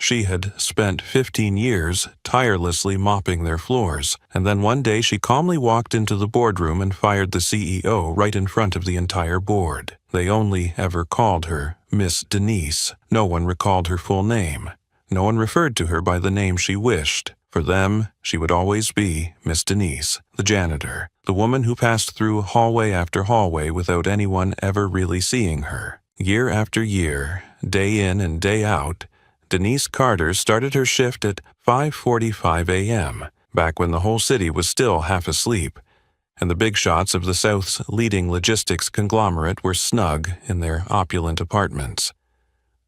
She had spent 15 years tirelessly mopping their floors, and then one day she calmly walked into the boardroom and fired the CEO right in front of the entire board. They only ever called her Miss Denise. No one recalled her full name. No one referred to her by the name she wished. For them, she would always be Miss Denise, the janitor, the woman who passed through hallway after hallway without anyone ever really seeing her. Year after year, day in and day out, Denise Carter started her shift at 5:45 a.m., back when the whole city was still half asleep, and the big shots of the South's leading logistics conglomerate were snug in their opulent apartments.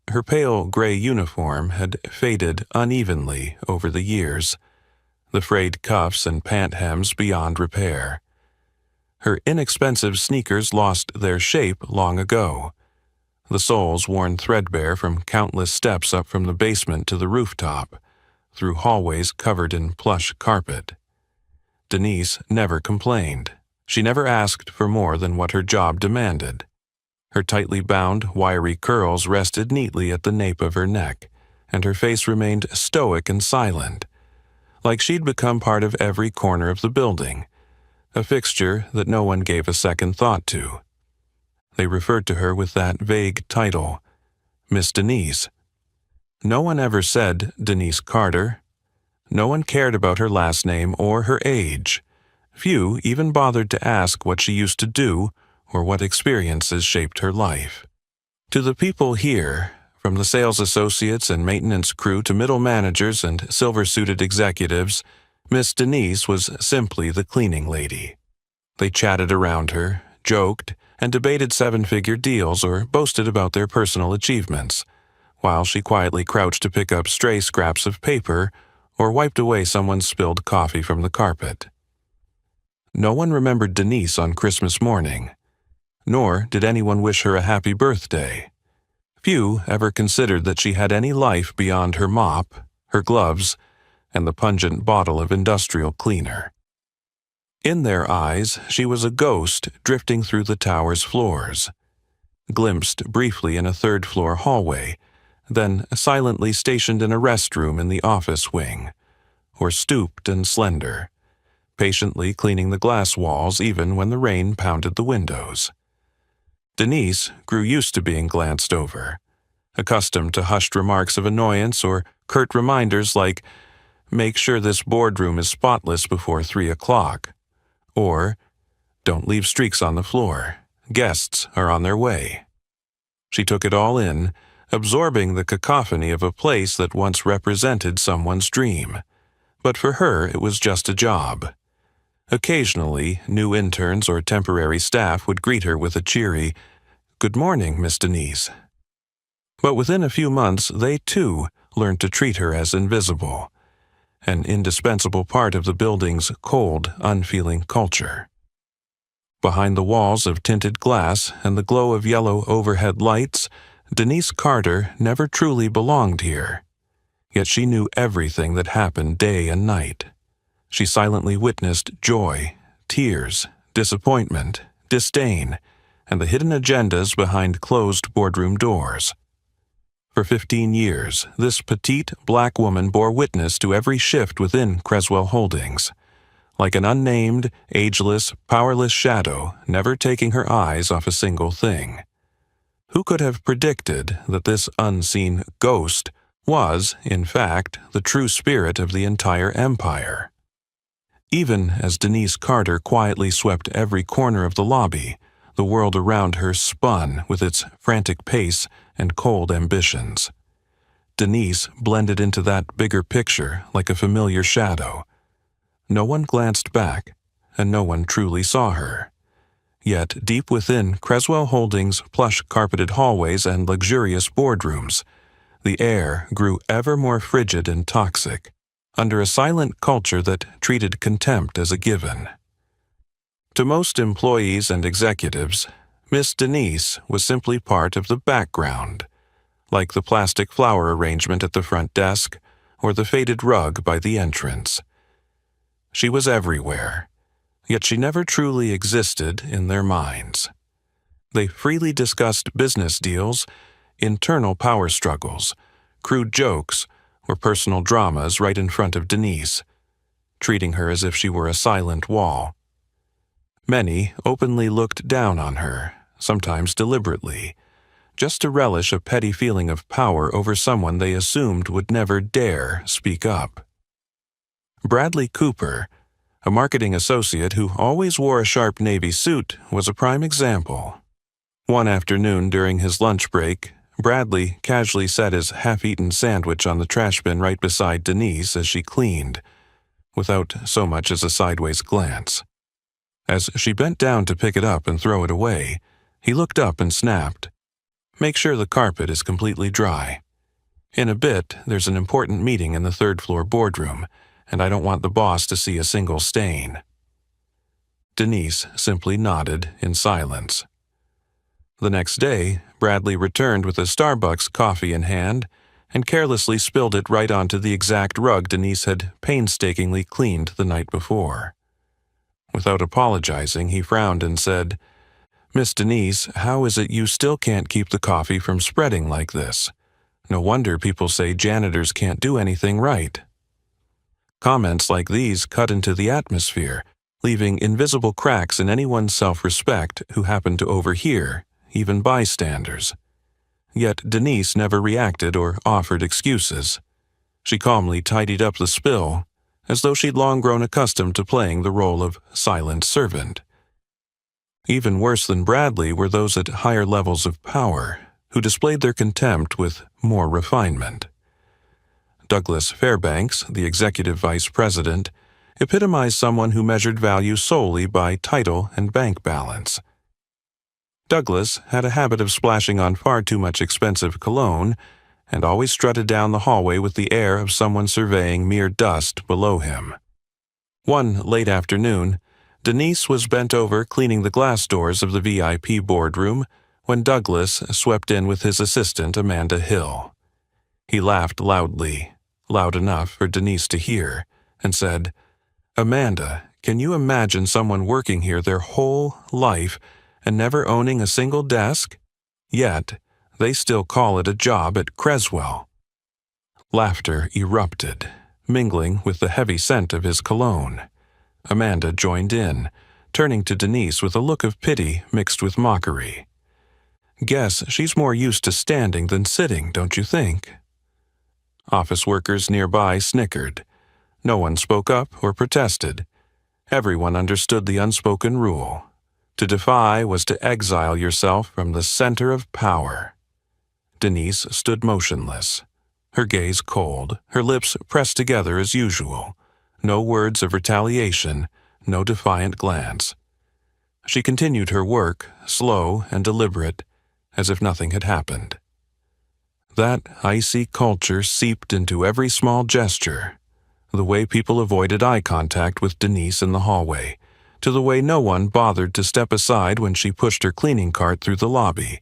Her pale gray uniform had faded unevenly over the years, the frayed cuffs and pant hems beyond repair. Her inexpensive sneakers lost their shape long ago, the soles worn threadbare from countless steps up from the basement to the rooftop, through hallways covered in plush carpet. Denise never complained. She never asked for more than what her job demanded. Her tightly bound, wiry curls rested neatly at the nape of her neck, and her face remained stoic and silent, like she'd become part of every corner of the building, a fixture that no one gave a second thought to. They referred to her with that vague title, Miss Denise. No one ever said Denise Carter. No one cared about her last name or her age. Few even bothered to ask what she used to do or what experiences shaped her life. To the people here, from the sales associates and maintenance crew to middle managers and silver-suited executives, Miss Denise was simply the cleaning lady. They chatted around her, joked, and debated seven-figure deals or boasted about their personal achievements, while she quietly crouched to pick up stray scraps of paper or wiped away someone's spilled coffee from the carpet. No one remembered Denise on Christmas morning, nor did anyone wish her a happy birthday. Few ever considered that she had any life beyond her mop, her gloves, and the pungent bottle of industrial cleaner. In their eyes, she was a ghost drifting through the tower's floors, glimpsed briefly in a third-floor hallway, then silently stationed in a restroom in the office wing, or stooped and slender, patiently cleaning the glass walls even when the rain pounded the windows. Denise grew used to being glanced over, accustomed to hushed remarks of annoyance or curt reminders like, "Make sure this boardroom is spotless before 3 o'clock," or, "Don't leave streaks on the floor. Guests are on their way." She took it all in, absorbing the cacophony of a place that once represented someone's dream. But for her, it was just a job. Occasionally, new interns or temporary staff would greet her with a cheery, "Good morning, Miss Denise." But within a few months, they too learned to treat her as invisible, an indispensable part of the building's cold, unfeeling culture. Behind the walls of tinted glass and the glow of yellow overhead lights, Denise Carter never truly belonged here. Yet she knew everything that happened day and night. She silently witnessed joy, tears, disappointment, disdain, and the hidden agendas behind closed boardroom doors. For 15 years, this petite black woman bore witness to every shift within Creswell Holdings, like an unnamed, ageless, powerless shadow, never taking her eyes off a single thing. Who could have predicted that this unseen ghost was, in fact, the true spirit of the entire empire? Even as Denise Carter quietly swept every corner of the lobby, the world around her spun with its frantic pace and cold ambitions. Denise blended into that bigger picture like a familiar shadow. No one glanced back, and no one truly saw her. Yet deep within Creswell Holdings' plush-carpeted hallways and luxurious boardrooms, the air grew ever more frigid and toxic, under a silent culture that treated contempt as a given. To most employees and executives, Miss Denise was simply part of the background, like the plastic flower arrangement at the front desk or the faded rug by the entrance. She was everywhere, yet she never truly existed in their minds. They freely discussed business deals, internal power struggles, crude jokes, or personal dramas right in front of Denise, treating her as if she were a silent wall. Many openly looked down on her, sometimes deliberately, just to relish a petty feeling of power over someone they assumed would never dare speak up. Bradley Cooper, a marketing associate who always wore a sharp navy suit, was a prime example. One afternoon during his lunch break, Bradley casually set his half-eaten sandwich on the trash bin right beside Denise as she cleaned, without so much as a sideways glance. As she bent down to pick it up and throw it away, he looked up and snapped, "Make sure the carpet is completely dry. In a bit, there's an important meeting in the third-floor boardroom, and I don't want the boss to see a single stain." Denise simply nodded in silence. The next day, Bradley returned with a Starbucks coffee in hand and carelessly spilled it right onto the exact rug Denise had painstakingly cleaned the night before. Without apologizing, he frowned and said, "Miss Denise, how is it you still can't keep the coffee from spreading like this? No wonder people say janitors can't do anything right." Comments like these cut into the atmosphere, leaving invisible cracks in anyone's self-respect who happened to overhear, even bystanders. Yet Denise never reacted or offered excuses. She calmly tidied up the spill, as though she'd long grown accustomed to playing the role of silent servant. Even worse than Bradley were those at higher levels of power, who displayed their contempt with more refinement. Douglas Fairbanks, the executive vice president, epitomized someone who measured value solely by title and bank balance. Douglas had a habit of splashing on far too much expensive cologne and always strutted down the hallway with the air of someone surveying mere dust below him. One late afternoon, Denise was bent over cleaning the glass doors of the VIP boardroom when Douglas swept in with his assistant Amanda Hill. He laughed loudly, loud enough for Denise to hear, and said, "Amanda, can you imagine someone working here their whole life and never owning a single desk? Yet, they still call it a job at Creswell." Laughter erupted, mingling with the heavy scent of his cologne. Amanda joined in, turning to Denise with a look of pity mixed with mockery. "Guess she's more used to standing than sitting, don't you think?" Office workers nearby snickered. No one spoke up or protested. Everyone understood the unspoken rule. To defy was to exile yourself from the center of power. Denise stood motionless, her gaze cold, her lips pressed together as usual. No words of retaliation, no defiant glance. She continued her work, slow and deliberate, as if nothing had happened. That icy culture seeped into every small gesture, the way people avoided eye contact with Denise in the hallway, to the way no one bothered to step aside when she pushed her cleaning cart through the lobby,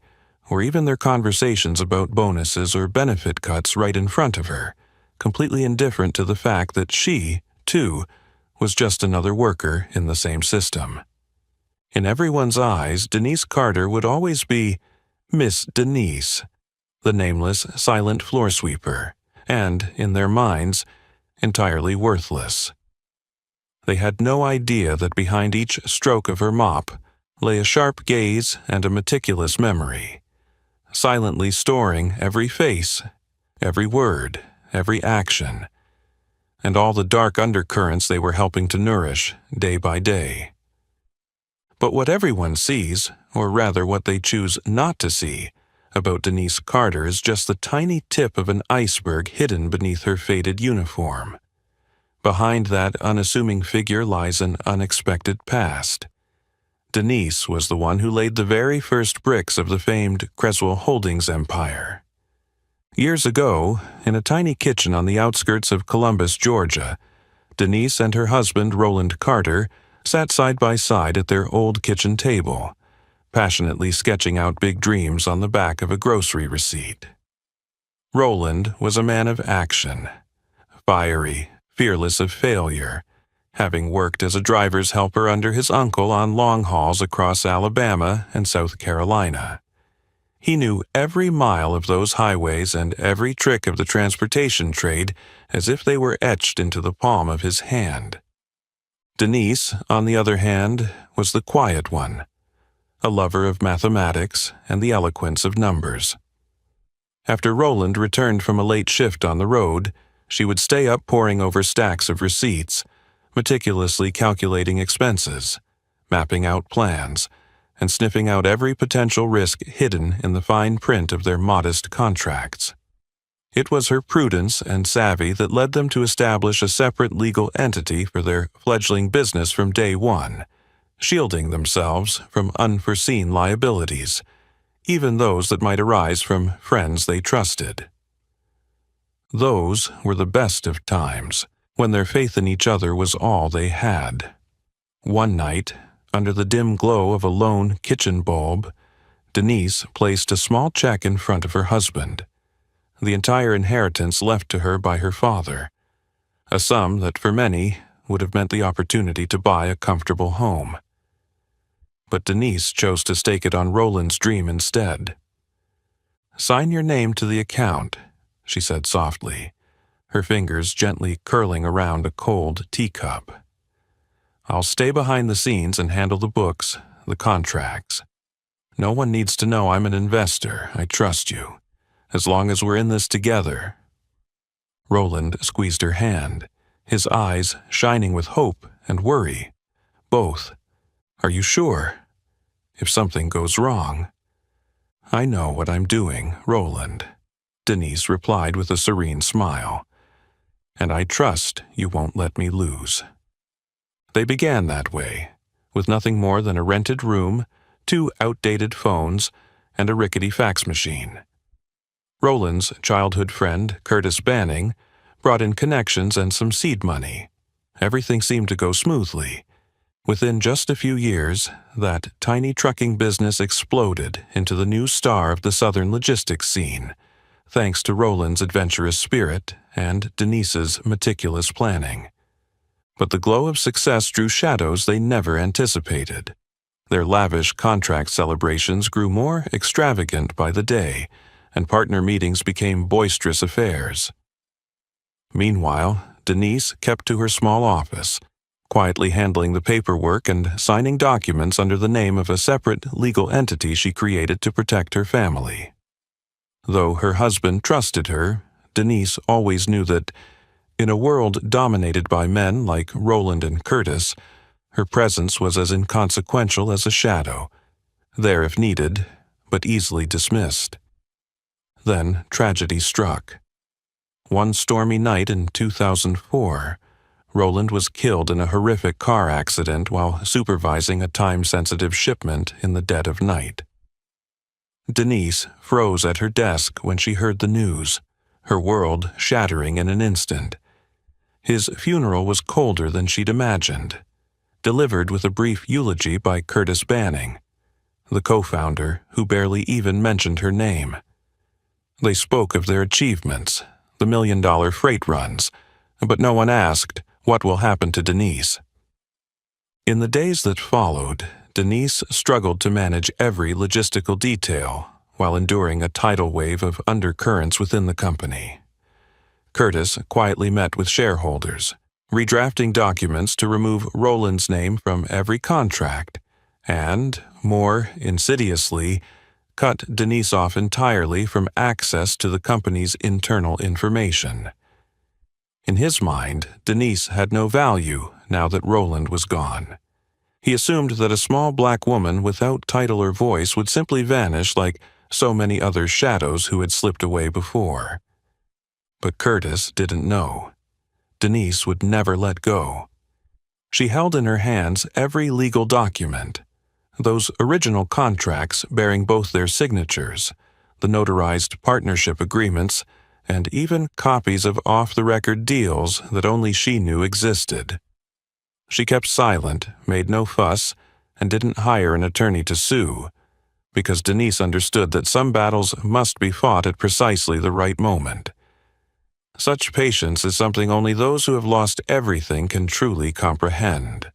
or even their conversations about bonuses or benefit cuts right in front of her, completely indifferent to the fact that she, too, was just another worker in the same system. In everyone's eyes, Denise Carter would always be Miss Denise, the nameless, silent floor sweeper, and, in their minds, entirely worthless. They had no idea that behind each stroke of her mop lay a sharp gaze and a meticulous memory, silently storing every face, every word, every action, and all the dark undercurrents they were helping to nourish day by day. But what everyone sees, or rather what they choose not to see, about Denise Carter is just the tiny tip of an iceberg hidden beneath her faded uniform. Behind that unassuming figure lies an unexpected past. Denise was the one who laid the very first bricks of the famed Creswell Holdings empire. Years ago, in a tiny kitchen on the outskirts of Columbus, Georgia, Denise and her husband, Roland Carter, sat side by side at their old kitchen table, passionately sketching out big dreams on the back of a grocery receipt. Roland was a man of action, fiery, fearless of failure, having worked as a driver's helper under his uncle on long hauls across Alabama and South Carolina. He knew every mile of those highways and every trick of the transportation trade as if they were etched into the palm of his hand. Denise, on the other hand, was the quiet one, a lover of mathematics and the eloquence of numbers. After Roland returned from a late shift on the road, she would stay up poring over stacks of receipts, meticulously calculating expenses, mapping out plans, and sniffing out every potential risk hidden in the fine print of their modest contracts. It was her prudence and savvy that led them to establish a separate legal entity for their fledgling business from day one, shielding themselves from unforeseen liabilities, even those that might arise from friends they trusted. Those were the best of times, when their faith in each other was all they had. One night, under the dim glow of a lone kitchen bulb, Denise placed a small check in front of her husband, the entire inheritance left to her by her father, a sum that for many would have meant the opportunity to buy a comfortable home. But Denise chose to stake it on Roland's dream instead. "Sign your name to the account," she said softly, her fingers gently curling around a cold teacup. "I'll stay behind the scenes and handle the books, the contracts. No one needs to know I'm an investor. I trust you. As long as we're in this together." Roland squeezed her hand, his eyes shining with hope and worry. Both. "Are you sure? If something goes wrong—" "I know what I'm doing, Roland," Denise replied with a serene smile. "And I trust you won't let me lose." They began that way, with nothing more than a rented room, 2 outdated phones, and a rickety fax machine. Roland's childhood friend, Curtis Banning, brought in connections and some seed money. Everything seemed to go smoothly. Within just a few years, that tiny trucking business exploded into the new star of the southern logistics scene, thanks to Roland's adventurous spirit and Denise's meticulous planning. But the glow of success drew shadows they never anticipated. Their lavish contract celebrations grew more extravagant by the day, and partner meetings became boisterous affairs. Meanwhile, Denise kept to her small office, quietly handling the paperwork and signing documents under the name of a separate legal entity she created to protect her family. Though her husband trusted her, Denise always knew that, in a world dominated by men like Roland and Curtis, her presence was as inconsequential as a shadow, there if needed, but easily dismissed. Then tragedy struck. One stormy night in 2004, Roland was killed in a horrific car accident while supervising a time-sensitive shipment in the dead of night. Denise froze at her desk when she heard the news, her world shattering in an instant. His funeral was colder than she'd imagined, delivered with a brief eulogy by Curtis Banning, the co-founder who barely even mentioned her name. They spoke of their achievements, the million-dollar freight runs, but no one asked, what will happen to Denise? In the days that followed, Denise struggled to manage every logistical detail while enduring a tidal wave of undercurrents within the company. Curtis quietly met with shareholders, redrafting documents to remove Roland's name from every contract, and, more insidiously, cut Denise off entirely from access to the company's internal information. In his mind, Denise had no value now that Roland was gone. He assumed that a small black woman without title or voice would simply vanish like so many other shadows who had slipped away before. But Curtis didn't know. Denise would never let go. She held in her hands every legal document, those original contracts bearing both their signatures, the notarized partnership agreements, and even copies of off-the-record deals that only she knew existed. She kept silent, made no fuss, and didn't hire an attorney to sue, because Denise understood that some battles must be fought at precisely the right moment. Such patience is something only those who have lost everything can truly comprehend.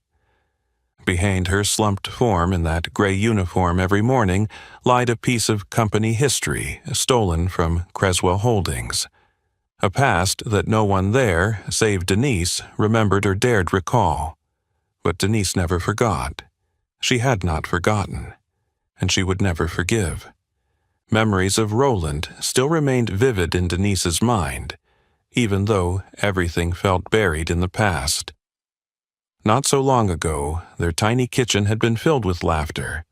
Behind her slumped form in that gray uniform every morning lied a piece of company history stolen from Creswell Holdings. A past that no one there, save Denise, remembered or dared recall. But Denise never forgot. She had not forgotten, and she would never forgive. Memories of Roland still remained vivid in Denise's mind, even though everything felt buried in the past. Not so long ago, their tiny kitchen had been filled with laughter.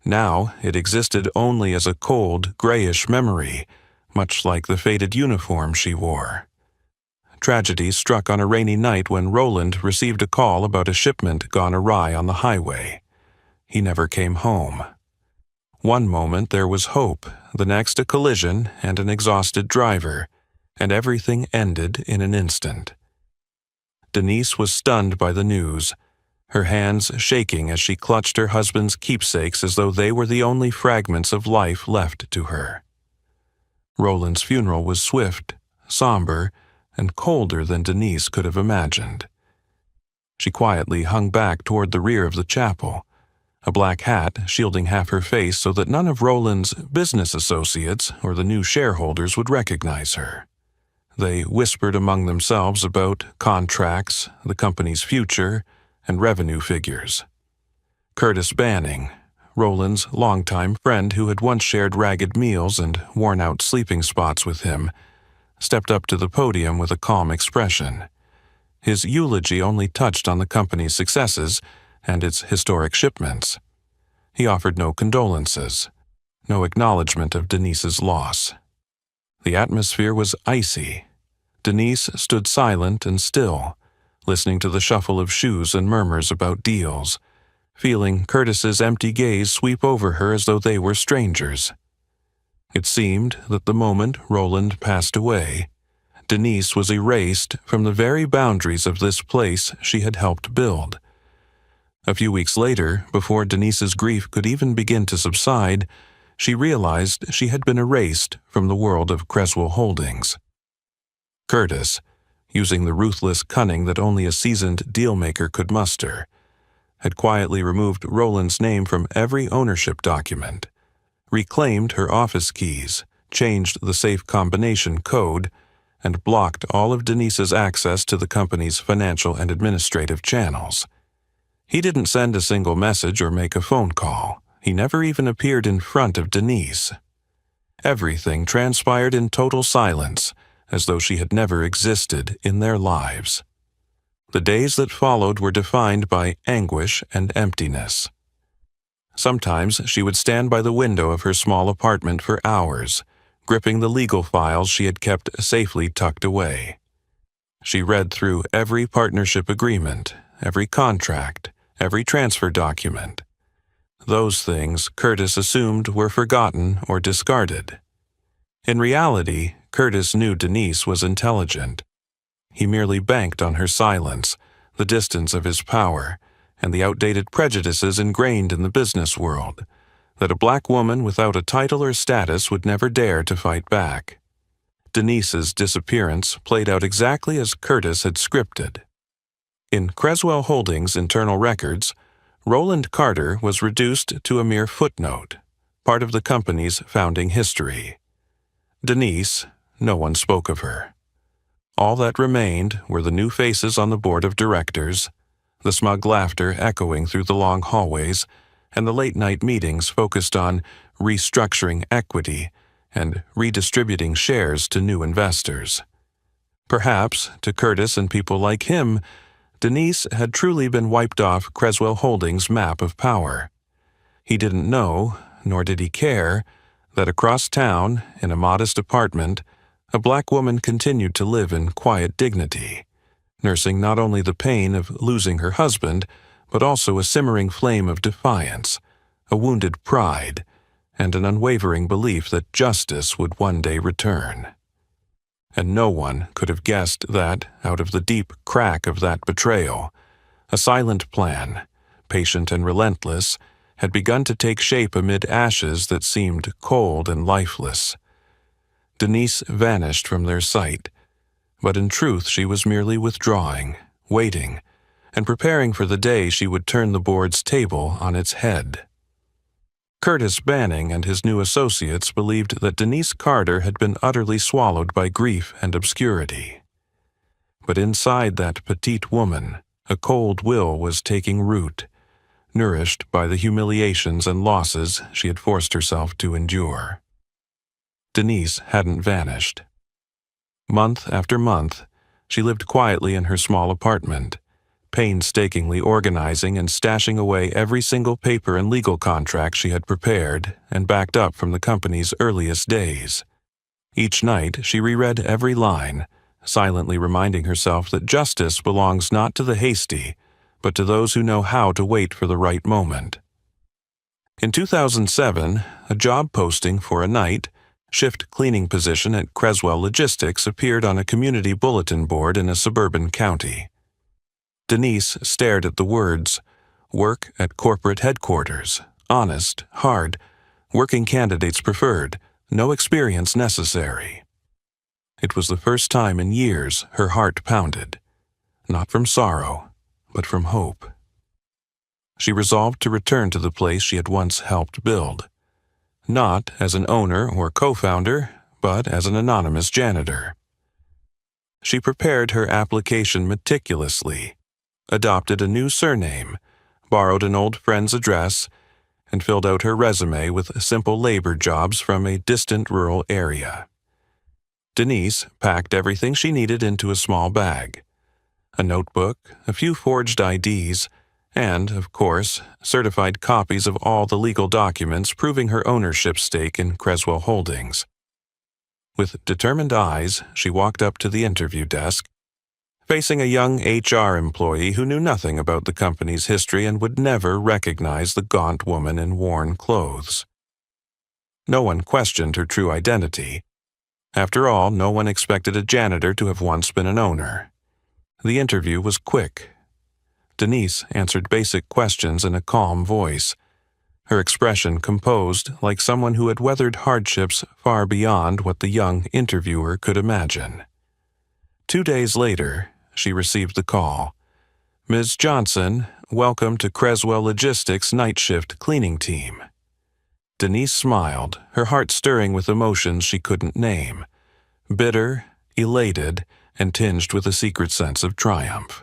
Now it existed only as a cold, grayish memory, much like the faded uniform she wore. Tragedy struck on a rainy night when Roland received a call about a shipment gone awry on the highway. He never came home. One moment there was hope, the next a collision and an exhausted driver, and everything ended in an instant. Denise was stunned by the news, her hands shaking as she clutched her husband's keepsakes as though they were the only fragments of life left to her. Roland's funeral was swift, somber, and colder than Denise could have imagined. She quietly hung back toward the rear of the chapel, a black hat shielding half her face so that none of Roland's business associates or the new shareholders would recognize her. They whispered among themselves about contracts, the company's future, and revenue figures. Curtis Banning, Roland's longtime friend who had once shared ragged meals and worn-out sleeping spots with him, stepped up to the podium with a calm expression. His eulogy only touched on the company's successes and its historic shipments. He offered no condolences, no acknowledgement of Denise's loss. The atmosphere was icy. Denise stood silent and still, listening to the shuffle of shoes and murmurs about deals, feeling Curtis's empty gaze sweep over her as though they were strangers. It seemed that the moment Roland passed away, Denise was erased from the very boundaries of this place she had helped build. A few weeks later, before Denise's grief could even begin to subside, she realized she had been erased from the world of Creswell Holdings. Curtis, using the ruthless cunning that only a seasoned dealmaker could muster, had quietly removed Roland's name from every ownership document, reclaimed her office keys, changed the safe combination code, and blocked all of Denise's access to the company's financial and administrative channels. He didn't send a single message or make a phone call. He never even appeared in front of Denise. Everything transpired in total silence, as though she had never existed in their lives. The days that followed were defined by anguish and emptiness. Sometimes she would stand by the window of her small apartment for hours, gripping the legal files she had kept safely tucked away. She read through every partnership agreement, every contract, every transfer document. Those things Curtis assumed were forgotten or discarded. In reality, Curtis knew Denise was intelligent. He merely banked on her silence, the distance of his power, and the outdated prejudices ingrained in the business world, that a black woman without a title or status would never dare to fight back. Denise's disappearance played out exactly as Curtis had scripted. In Creswell Holdings' internal records, Roland Carter was reduced to a mere footnote, part of the company's founding history. Denise, no one spoke of her. All that remained were the new faces on the board of directors, the smug laughter echoing through the long hallways, and the late-night meetings focused on restructuring equity and redistributing shares to new investors. Perhaps, to Curtis and people like him, Denise had truly been wiped off Creswell Holdings' map of power. He didn't know, nor did he care, that across town, in a modest apartment, a black woman continued to live in quiet dignity, nursing not only the pain of losing her husband, but also a simmering flame of defiance, a wounded pride, and an unwavering belief that justice would one day return. And no one could have guessed that, out of the deep crack of that betrayal, a silent plan, patient and relentless, had begun to take shape amid ashes that seemed cold and lifeless. Denise vanished from their sight, but in truth she was merely withdrawing, waiting, and preparing for the day she would turn the board's table on its head. Curtis Banning and his new associates believed that Denise Carter had been utterly swallowed by grief and obscurity. But inside that petite woman, a cold will was taking root, nourished by the humiliations and losses she had forced herself to endure. Denise hadn't vanished. Month after month, she lived quietly in her small apartment, painstakingly organizing and stashing away every single paper and legal contract she had prepared and backed up from the company's earliest days. Each night, she reread every line, silently reminding herself that justice belongs not to the hasty, but to those who know how to wait for the right moment. In 2007, a job posting for a night shift cleaning position at Creswell Logistics appeared on a community bulletin board in a suburban county. Denise stared at the words, "Work at corporate headquarters, honest, hard, working candidates preferred, no experience necessary." It was the first time in years her heart pounded, not from sorrow, but from hope. She resolved to return to the place she had once helped build, not as an owner or co-founder, but as an anonymous janitor. She prepared her application meticulously, adopted a new surname, borrowed an old friend's address, and filled out her resume with simple labor jobs from a distant rural area. Denise packed everything she needed into a small bag: a notebook, a few forged IDs, and, of course, certified copies of all the legal documents proving her ownership stake in Creswell Holdings. With determined eyes, she walked up to the interview desk, facing a young HR employee who knew nothing about the company's history and would never recognize the gaunt woman in worn clothes. No one questioned her true identity. After all, no one expected a janitor to have once been an owner. The interview was quick. Denise answered basic questions in a calm voice, her expression composed like someone who had weathered hardships far beyond what the young interviewer could imagine. 2 days later, she received the call. "Ms. Johnson, welcome to Creswell Logistics night shift cleaning team." Denise smiled, her heart stirring with emotions she couldn't name, bitter, elated, and tinged with a secret sense of triumph.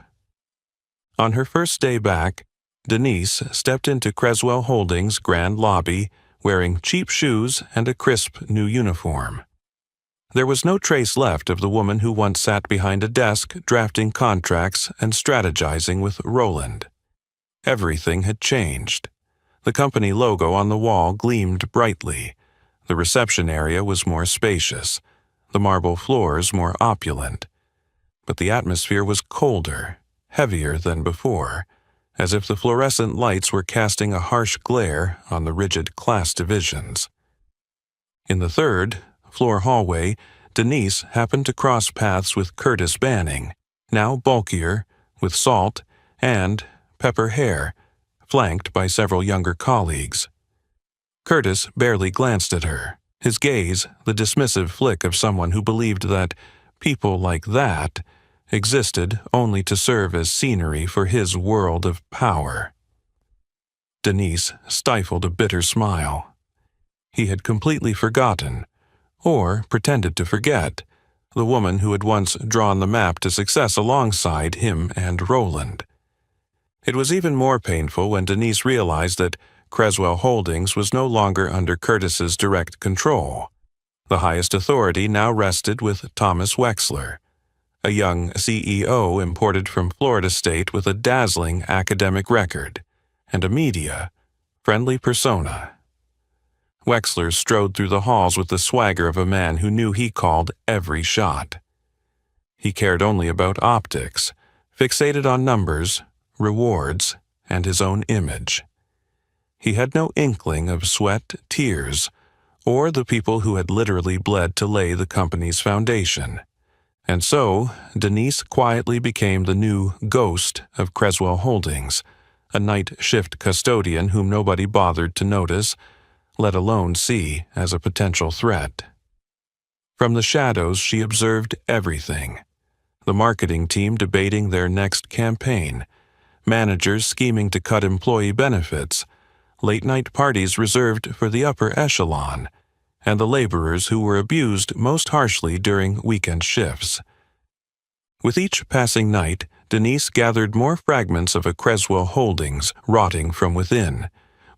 On her first day back, Denise stepped into Creswell Holdings' grand lobby wearing cheap shoes and a crisp new uniform. There was no trace left of the woman who once sat behind a desk drafting contracts and strategizing with Roland. Everything had changed. The company logo on the wall gleamed brightly. The reception area was more spacious, the marble floors more opulent. But the atmosphere was colder, heavier than before, as if the fluorescent lights were casting a harsh glare on the rigid class divisions. In the third floor hallway, Denise happened to cross paths with Curtis Banning, now bulkier, with salt and pepper hair, flanked by several younger colleagues. Curtis barely glanced at her, his gaze the dismissive flick of someone who believed that people like that existed only to serve as scenery for his world of power. Denise stifled a bitter smile. He had completely forgotten, or pretended to forget, the woman who had once drawn the map to success alongside him and Roland. It was even more painful when Denise realized that Creswell Holdings was no longer under Curtis's direct control. The highest authority now rested with Thomas Wexler, a young CEO imported from Florida State with a dazzling academic record and a media-friendly persona. Wexler strode through the halls with the swagger of a man who knew he called every shot. He cared only about optics, fixated on numbers, rewards, and his own image. He had no inkling of sweat, tears, or the people who had literally bled to lay the company's foundation. And so, Denise quietly became the new ghost of Creswell Holdings, a night shift custodian whom nobody bothered to notice, let alone see as a potential threat. From the shadows she observed everything: the marketing team debating their next campaign, managers scheming to cut employee benefits, late-night parties reserved for the upper echelon, and the laborers who were abused most harshly during weekend shifts. With each passing night, Denise gathered more fragments of a Creswell Holdings rotting from within,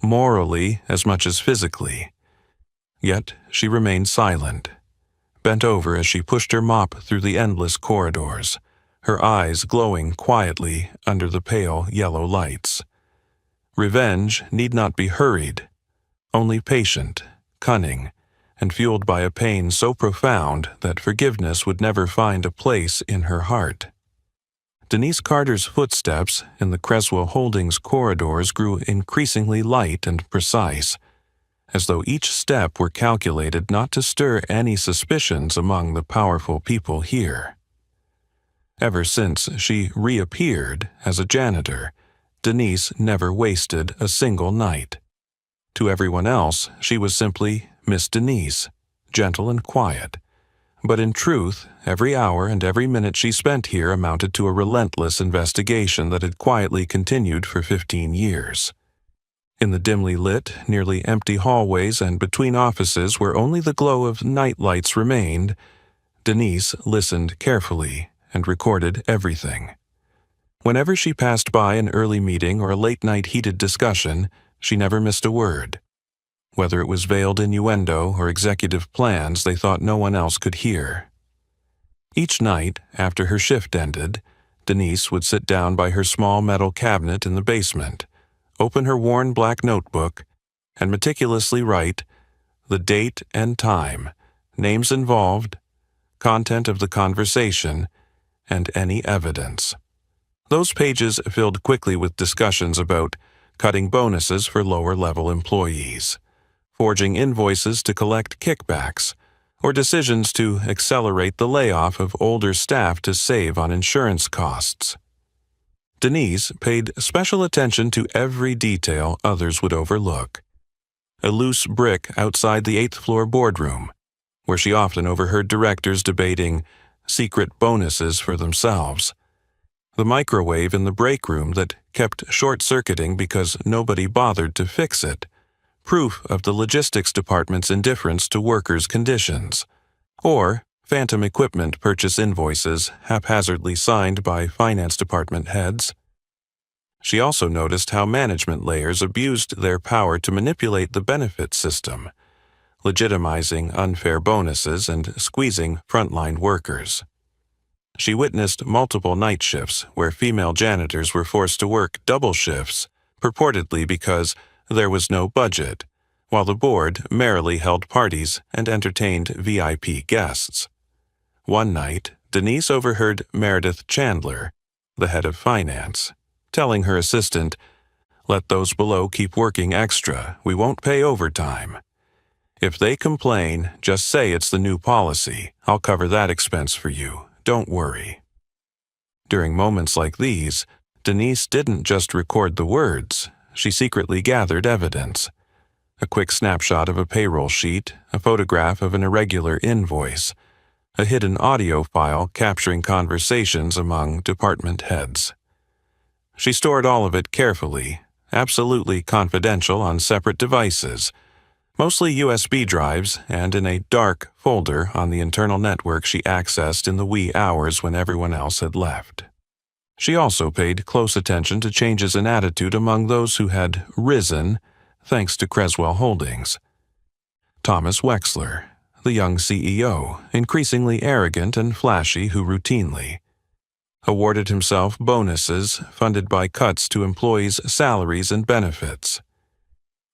morally as much as physically. Yet she remained silent, bent over as she pushed her mop through the endless corridors, her eyes glowing quietly under the pale yellow lights. Revenge need not be hurried, only patient, cunning, and fueled by a pain so profound that forgiveness would never find a place in her heart. Denise Carter's footsteps in the Creswell Holdings corridors grew increasingly light and precise, as though each step were calculated not to stir any suspicions among the powerful people here. Ever since she reappeared as a janitor, Denise never wasted a single night. To everyone else, she was simply Miss Denise, gentle and quiet. But in truth, every hour and every minute she spent here amounted to a relentless investigation that had quietly continued for 15 years. In the dimly lit, nearly empty hallways and between offices where only the glow of night lights remained, Denise listened carefully and recorded everything. Whenever she passed by an early meeting or a late-night heated discussion, she never missed a word. Whether it was veiled innuendo or executive plans they thought no one else could hear. Each night, after her shift ended, Denise would sit down by her small metal cabinet in the basement, open her worn black notebook, and meticulously write the date and time, names involved, content of the conversation, and any evidence. Those pages filled quickly with discussions about cutting bonuses for lower-level employees, forging invoices to collect kickbacks, or decisions to accelerate the layoff of older staff to save on insurance costs. Denise paid special attention to every detail others would overlook. A loose brick outside the 8th floor boardroom, where she often overheard directors debating secret bonuses for themselves. The microwave in the break room that kept short-circuiting because nobody bothered to fix it, proof of the logistics department's indifference to workers' conditions, or phantom equipment purchase invoices haphazardly signed by finance department heads. She also noticed how management layers abused their power to manipulate the benefit system, legitimizing unfair bonuses and squeezing frontline workers. She witnessed multiple night shifts where female janitors were forced to work double shifts, purportedly because there was no budget, while the board merrily held parties and entertained VIP guests. One night, Denise overheard Meredith Chandler, the head of finance, telling her assistant, "Let those below keep working extra. We won't pay overtime. If they complain, just say it's the new policy. I'll cover that expense for you. Don't worry." During moments like these, Denise didn't just record the words. She secretly gathered evidence. A quick snapshot of a payroll sheet, a photograph of an irregular invoice, a hidden audio file capturing conversations among department heads. She stored all of it carefully, absolutely confidential on separate devices, mostly USB drives, and in a dark folder on the internal network she accessed in the wee hours when everyone else had left. She also paid close attention to changes in attitude among those who had risen thanks to Creswell Holdings. Thomas Wexler, the young CEO, increasingly arrogant and flashy who routinely awarded himself bonuses funded by cuts to employees' salaries and benefits.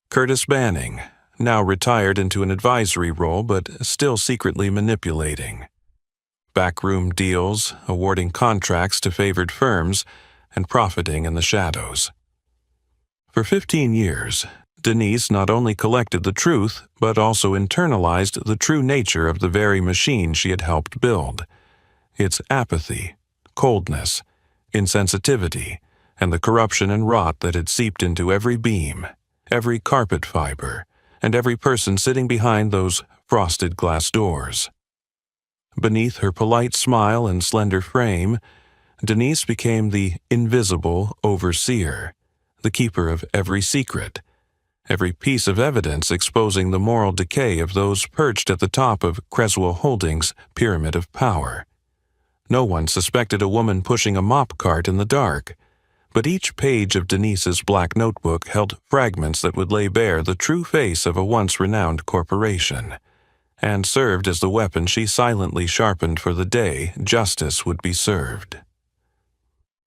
Curtis Banning, now retired into an advisory role but still secretly manipulating. Backroom deals, awarding contracts to favored firms, and profiting in the shadows. For 15 years, Denise not only collected the truth, but also internalized the true nature of the very machine she had helped build. Its apathy, coldness, insensitivity, and the corruption and rot that had seeped into every beam, every carpet fiber, and every person sitting behind those frosted glass doors. Beneath her polite smile and slender frame, Denise became the invisible overseer, the keeper of every secret, every piece of evidence exposing the moral decay of those perched at the top of Creswell Holdings' pyramid of power. No one suspected a woman pushing a mop cart in the dark, but each page of Denise's black notebook held fragments that would lay bare the true face of a once renowned corporation, and served as the weapon she silently sharpened for the day justice would be served.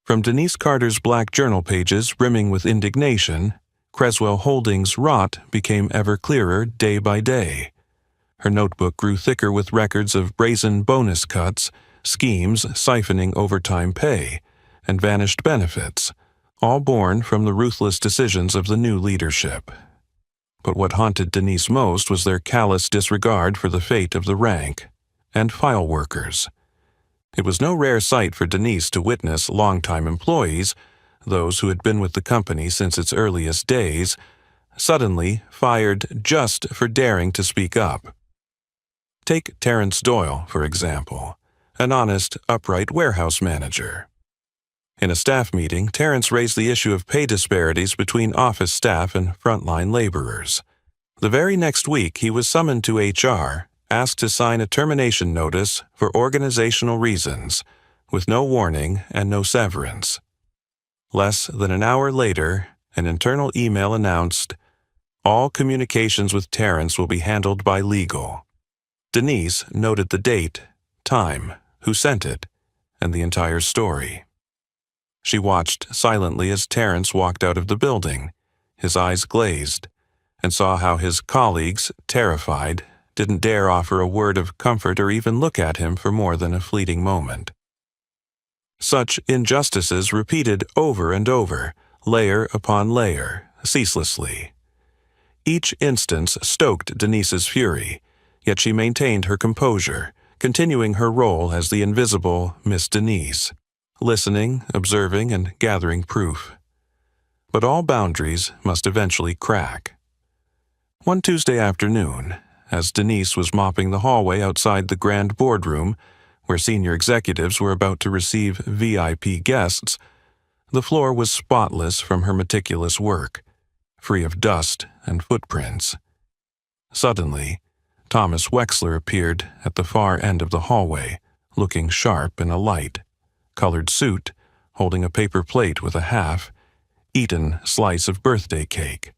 From Denise Carter's black journal pages brimming with indignation, Creswell Holdings' rot became ever clearer day by day. Her notebook grew thicker with records of brazen bonus cuts, schemes siphoning overtime pay, and vanished benefits, all born from the ruthless decisions of the new leadership. But what haunted Denise most was their callous disregard for the fate of the rank and file workers. It was no rare sight for Denise to witness longtime employees, those who had been with the company since its earliest days, suddenly fired just for daring to speak up. Take Terrence Doyle, for example, an honest, upright warehouse manager. In a staff meeting, Terrence raised the issue of pay disparities between office staff and frontline laborers. The very next week, he was summoned to HR, asked to sign a termination notice for organizational reasons, with no warning and no severance. Less than an hour later, an internal email announced, "All communications with Terrence will be handled by legal." Denise noted the date, time, who sent it, and the entire story. She watched silently as Terrence walked out of the building, his eyes glazed, and saw how his colleagues, terrified, didn't dare offer a word of comfort or even look at him for more than a fleeting moment. Such injustices repeated over and over, layer upon layer, ceaselessly. Each instance stoked Denise's fury, yet she maintained her composure, continuing her role as the invisible Miss Denise, listening, observing, and gathering proof. But all boundaries must eventually crack. One Tuesday afternoon, as Denise was mopping the hallway outside the grand boardroom, where senior executives were about to receive VIP guests, the floor was spotless from her meticulous work, free of dust and footprints. Suddenly, Thomas Wexler appeared at the far end of the hallway, looking sharp in a light-colored suit, holding a paper plate with a half-eaten slice of birthday cake.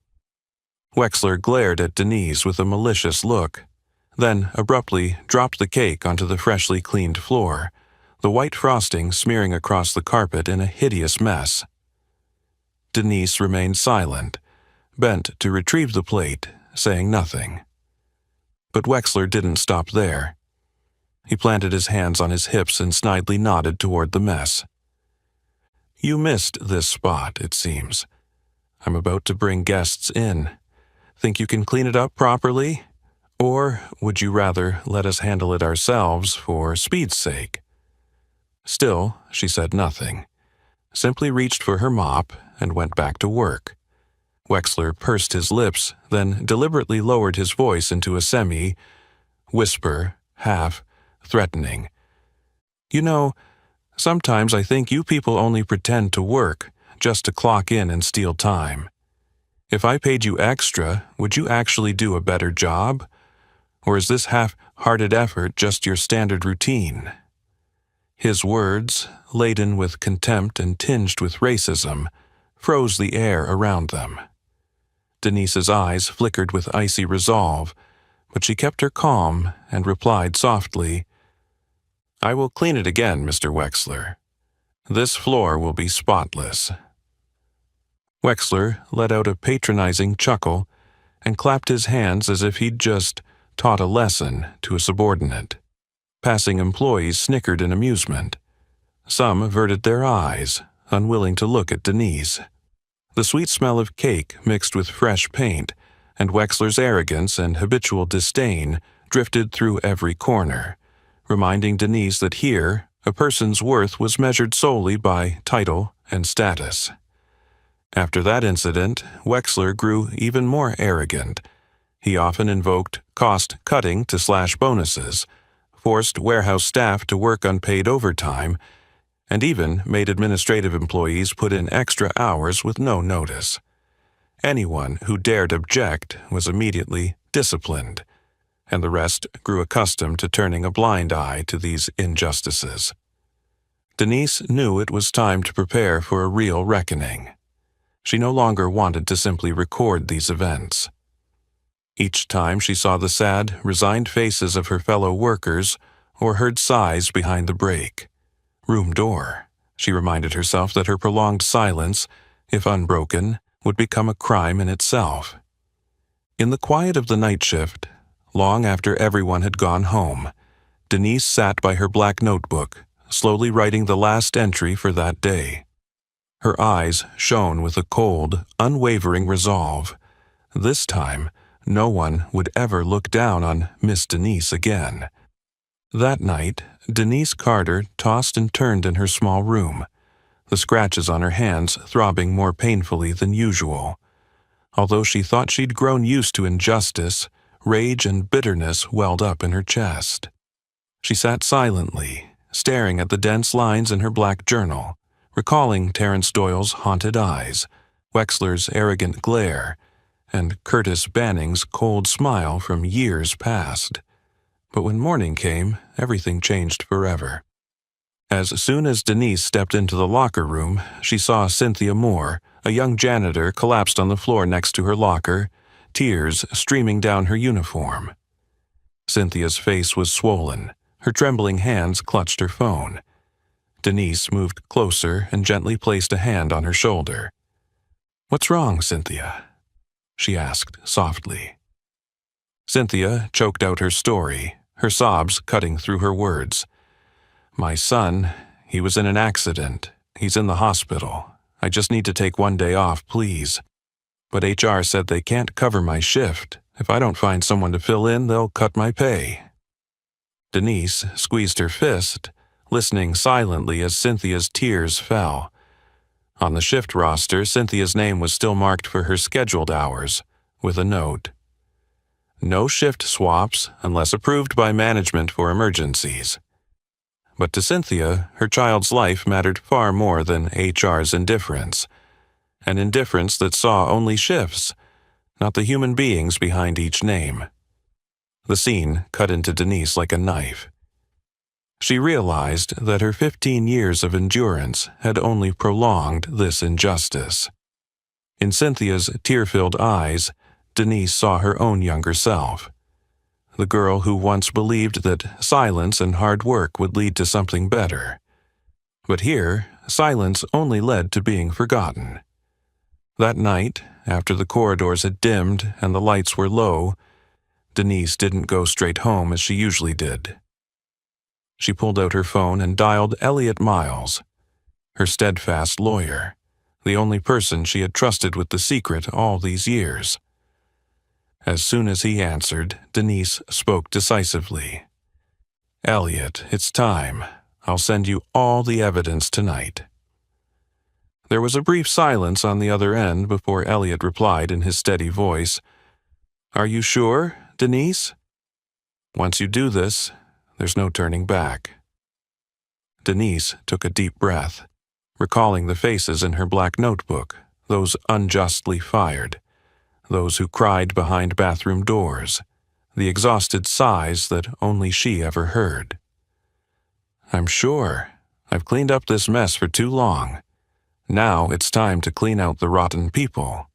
Wexler glared at Denise with a malicious look, then abruptly dropped the cake onto the freshly cleaned floor, the white frosting smearing across the carpet in a hideous mess. Denise remained silent, bent to retrieve the plate, saying nothing. But Wexler didn't stop there. He planted his hands on his hips and snidely nodded toward the mess. "You missed this spot, it seems. I'm about to bring guests in. Think you can clean it up properly? Or would you rather let us handle it ourselves for speed's sake?" Still, she said nothing, simply reached for her mop and went back to work. Wexler pursed his lips, then deliberately lowered his voice into a semi-whisper, half-threatening. "You know, sometimes I think you people only pretend to work, just to clock in and steal time. If I paid you extra, would you actually do a better job? Or is this half-hearted effort just your standard routine?" His words, laden with contempt and tinged with racism, froze the air around them. Denise's eyes flickered with icy resolve, but she kept her calm and replied softly, "I will clean it again, Mr. Wexler. This floor will be spotless." Wexler let out a patronizing chuckle and clapped his hands as if he'd just taught a lesson to a subordinate. Passing employees snickered in amusement. Some averted their eyes, unwilling to look at Denise. The sweet smell of cake mixed with fresh paint, and Wexler's arrogance and habitual disdain drifted through every corner, reminding Denise that here a person's worth was measured solely by title and status. After that incident, Wexler grew even more arrogant. He often invoked cost-cutting to slash bonuses, forced warehouse staff to work unpaid overtime, and even made administrative employees put in extra hours with no notice. Anyone who dared object was immediately disciplined, and the rest grew accustomed to turning a blind eye to these injustices. Denise knew it was time to prepare for a real reckoning. She no longer wanted to simply record these events. Each time she saw the sad, resigned faces of her fellow workers or heard sighs behind the break room door, she reminded herself that her prolonged silence, if unbroken, would become a crime in itself. In the quiet of the night shift, long after everyone had gone home, Denise sat by her black notebook, slowly writing the last entry for that day. Her eyes shone with a cold, unwavering resolve. This time, no one would ever look down on Miss Denise again. That night, Denise Carter tossed and turned in her small room, the scratches on her hands throbbing more painfully than usual. Although she thought she'd grown used to injustice, rage and bitterness welled up in her chest. She sat silently, staring at the dense lines in her black journal, recalling Terence Doyle's haunted eyes, Wexler's arrogant glare, and Curtis Banning's cold smile from years past. But when morning came, everything changed forever. As soon as Denise stepped into the locker room, she saw Cynthia Moore, a young janitor, collapsed on the floor next to her locker, tears streaming down her uniform. Cynthia's face was swollen. Her trembling hands clutched her phone. Denise moved closer and gently placed a hand on her shoulder. "What's wrong, Cynthia?" she asked softly. Cynthia choked out her story, her sobs cutting through her words. "My son, he was in an accident. He's in the hospital. I just need to take one day off, please. But HR said they can't cover my shift. If I don't find someone to fill in, they'll cut my pay." Denise squeezed her fist, listening silently as Cynthia's tears fell. On the shift roster, Cynthia's name was still marked for her scheduled hours, with a note: "No shift swaps unless approved by management for emergencies." But to Cynthia, her child's life mattered far more than HR's indifference, an indifference that saw only shifts, not the human beings behind each name. The scene cut into Denise like a knife. She realized that her 15 years of endurance had only prolonged this injustice. In Cynthia's tear-filled eyes, Denise saw her own younger self, the girl who once believed that silence and hard work would lead to something better. But here, silence only led to being forgotten. That night, after the corridors had dimmed and the lights were low, Denise didn't go straight home as she usually did. She pulled out her phone and dialed Elliot Miles, her steadfast lawyer, the only person she had trusted with the secret all these years. As soon as he answered, Denise spoke decisively. "Elliot, it's time. I'll send you all the evidence tonight." There was a brief silence on the other end before Elliot replied in his steady voice, "Are you sure, Denise? Once you do this, there's no turning back." Denise took a deep breath, recalling the faces in her black notebook, those unjustly fired, those who cried behind bathroom doors, the exhausted sighs that only she ever heard. "I'm sure. I've cleaned up this mess for too long. Now it's time to clean out the rotten people."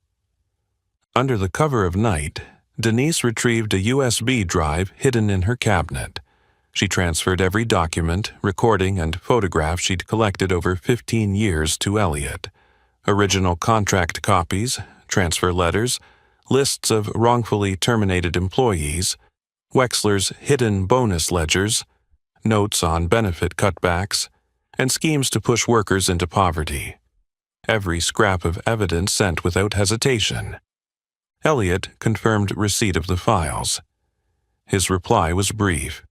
Under the cover of night, Denise retrieved a USB drive hidden in her cabinet. She transferred every document, recording, and photograph she'd collected over 15 years to Elliot. Original contract copies, transfer letters, lists of wrongfully terminated employees, Wexler's hidden bonus ledgers, notes on benefit cutbacks, and schemes to push workers into poverty. Every scrap of evidence sent without hesitation. Elliot confirmed receipt of the files. His reply was brief.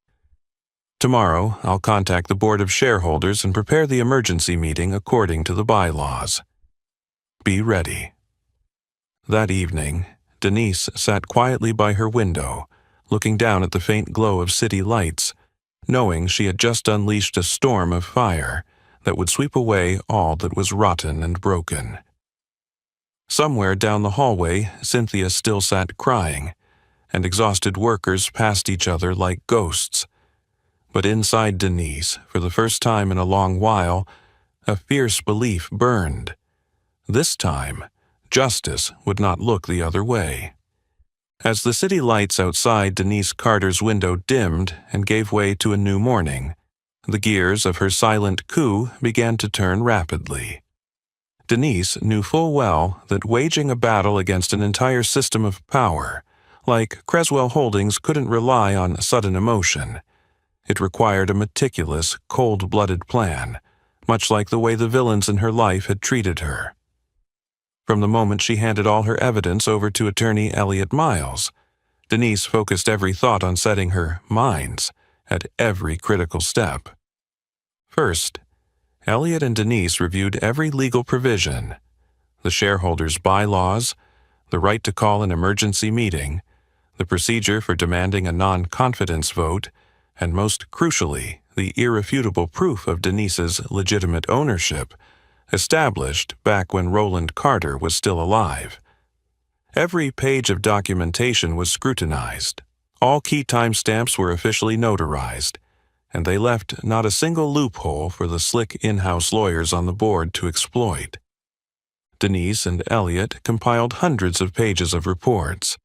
"Tomorrow, I'll contact the Board of Shareholders and prepare the emergency meeting according to the bylaws. Be ready." That evening, Denise sat quietly by her window, looking down at the faint glow of city lights, knowing she had just unleashed a storm of fire that would sweep away all that was rotten and broken. Somewhere down the hallway, Cynthia still sat crying, and exhausted workers passed each other like ghosts. But inside Denise, for the first time in a long while, a fierce belief burned. This time, justice would not look the other way. As the city lights outside Denise Carter's window dimmed and gave way to a new morning, the gears of her silent coup began to turn rapidly. Denise knew full well that waging a battle against an entire system of power, like Creswell Holdings, couldn't rely on sudden emotion. It required a meticulous, cold-blooded plan, much like the way the villains in her life had treated her. From the moment she handed all her evidence over to attorney Elliot Miles, Denise focused every thought on setting her minds at every critical step. First, Elliot and Denise reviewed every legal provision: the shareholders' bylaws, the right to call an emergency meeting, the procedure for demanding a non-confidence vote, and most crucially, the irrefutable proof of Denise's legitimate ownership, established back when Roland Carter was still alive. Every page of documentation was scrutinized. All key timestamps were officially notarized, and they left not a single loophole for the slick in-house lawyers on the board to exploit. Denise and Elliot compiled hundreds of pages of reports.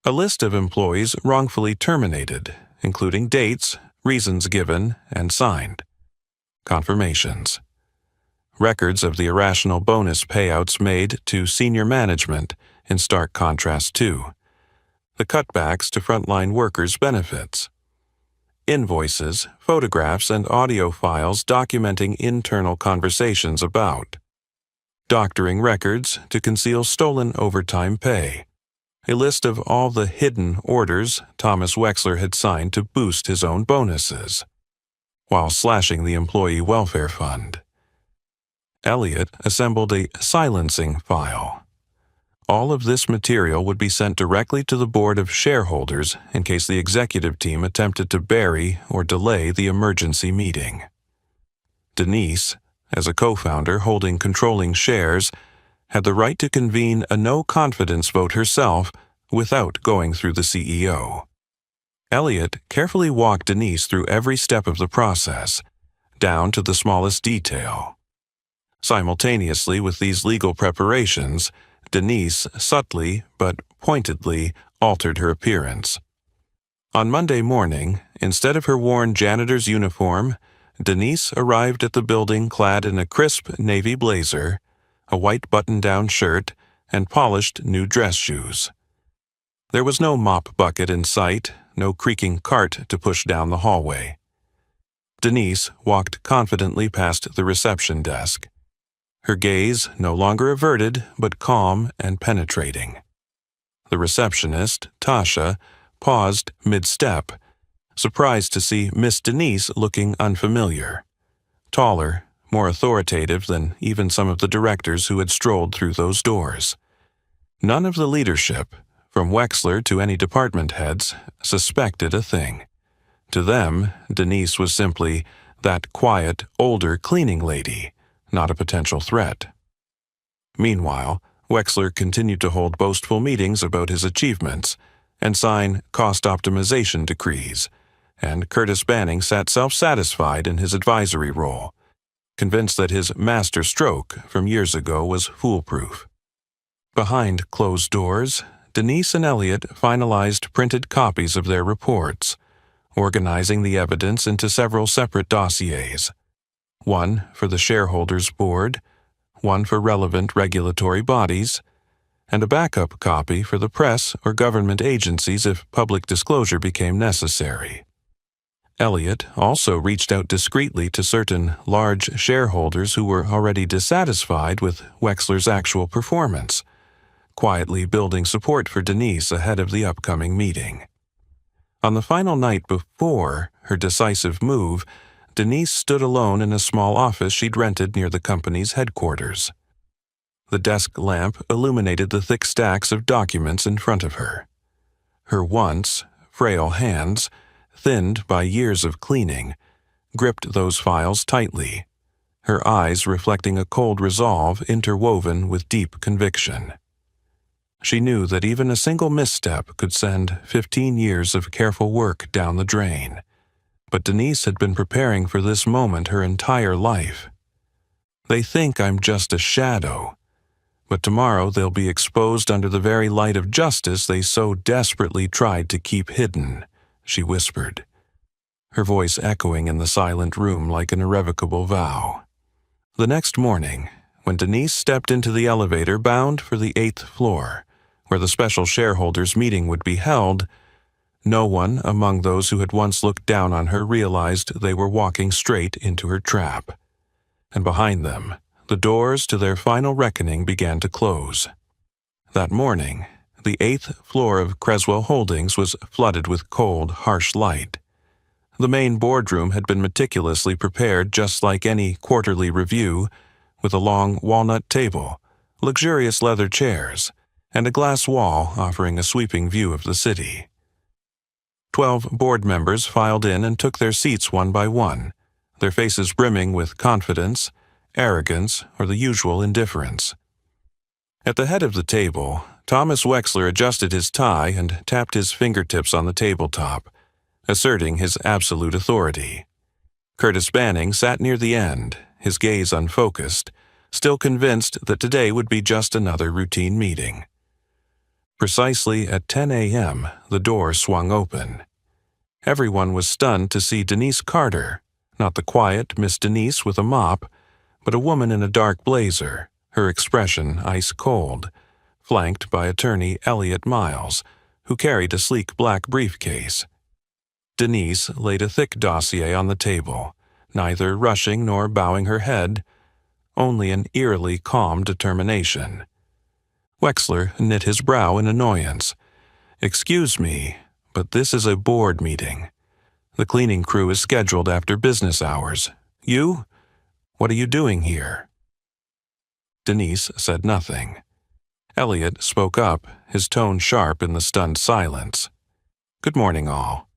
A list of employees wrongfully terminated, including dates, reasons given, and signed. Confirmations. Records of the irrational bonus payouts made to senior management, in stark contrast to the cutbacks to frontline workers' benefits. Invoices, photographs, and audio files documenting internal conversations about doctoring records to conceal stolen overtime pay. A list of all the hidden orders Thomas Wexler had signed to boost his own bonuses, while slashing the employee welfare fund. Elliot assembled a silencing file. All of this material would be sent directly to the board of shareholders in case the executive team attempted to bury or delay the emergency meeting. Denise, as a co-founder holding controlling shares, had the right to convene a no-confidence vote herself without going through the CEO. Elliot carefully walked Denise through every step of the process, down to the smallest detail. Simultaneously with these legal preparations, Denise subtly but pointedly altered her appearance. On Monday morning, instead of her worn janitor's uniform, Denise arrived at the building clad in a crisp navy blazer, a white button-down shirt, and polished new dress shoes. There was no mop bucket in sight, no creaking cart to push down the hallway. Denise walked confidently past the reception desk, her gaze no longer averted but calm and penetrating. The receptionist, Tasha, paused mid-step, surprised to see Miss Denise looking unfamiliar. Taller, more authoritative than even some of the directors who had strolled through those doors. None of the leadership, from Wexler to any department heads, suspected a thing. To them, Denise was simply that quiet, older cleaning lady, not a potential threat. Meanwhile, Wexler continued to hold boastful meetings about his achievements and sign cost optimization decrees, and Curtis Banning sat self-satisfied in his advisory role, convinced that his master stroke from years ago was foolproof. Behind closed doors, Denise and Elliot finalized printed copies of their reports, organizing the evidence into several separate dossiers. One for the shareholders' board, one for relevant regulatory bodies, and a backup copy for the press or government agencies if public disclosure became necessary. Elliot also reached out discreetly to certain large shareholders who were already dissatisfied with Wexler's actual performance, quietly building support for Denise ahead of the upcoming meeting. On the final night before her decisive move, Denise stood alone in a small office she'd rented near the company's headquarters. The desk lamp illuminated the thick stacks of documents in front of her. Her once frail hands, thinned by years of cleaning, gripped those files tightly, her eyes reflecting a cold resolve interwoven with deep conviction. She knew that even a single misstep could send 15 years of careful work down the drain. But Denise had been preparing for this moment her entire life. They think I'm just a shadow, but tomorrow they'll be exposed under the very light of justice they so desperately tried to keep hidden, she whispered, her voice echoing in the silent room like an irrevocable vow. The next morning, when Denise stepped into the elevator bound for the 8th floor, where the special shareholders' meeting would be held, no one among those who had once looked down on her realized they were walking straight into her trap. And behind them, the doors to their final reckoning began to close. That morning, the 8th floor of Creswell Holdings was flooded with cold, harsh light. The main boardroom had been meticulously prepared just like any quarterly review, with a long walnut table, luxurious leather chairs, and a glass wall offering a sweeping view of the city. 12 board members filed in and took their seats one by one, their faces brimming with confidence, arrogance, or the usual indifference. At the head of the table, Thomas Wexler adjusted his tie and tapped his fingertips on the tabletop, asserting his absolute authority. Curtis Banning sat near the end, his gaze unfocused, still convinced that today would be just another routine meeting. Precisely at 10 a.m., the door swung open. Everyone was stunned to see Denise Carter, not the quiet Miss Denise with a mop, but a woman in a dark blazer, her expression ice-cold, flanked by attorney Elliot Miles, who carried a sleek black briefcase. Denise laid a thick dossier on the table, neither rushing nor bowing her head, only an eerily calm determination. Wexler knit his brow in annoyance. "Excuse me, but this is a board meeting. The cleaning crew is scheduled after business hours. You? What are you doing here?" Denise said nothing. Elliot spoke up, his tone sharp in the stunned silence. "Good morning, all.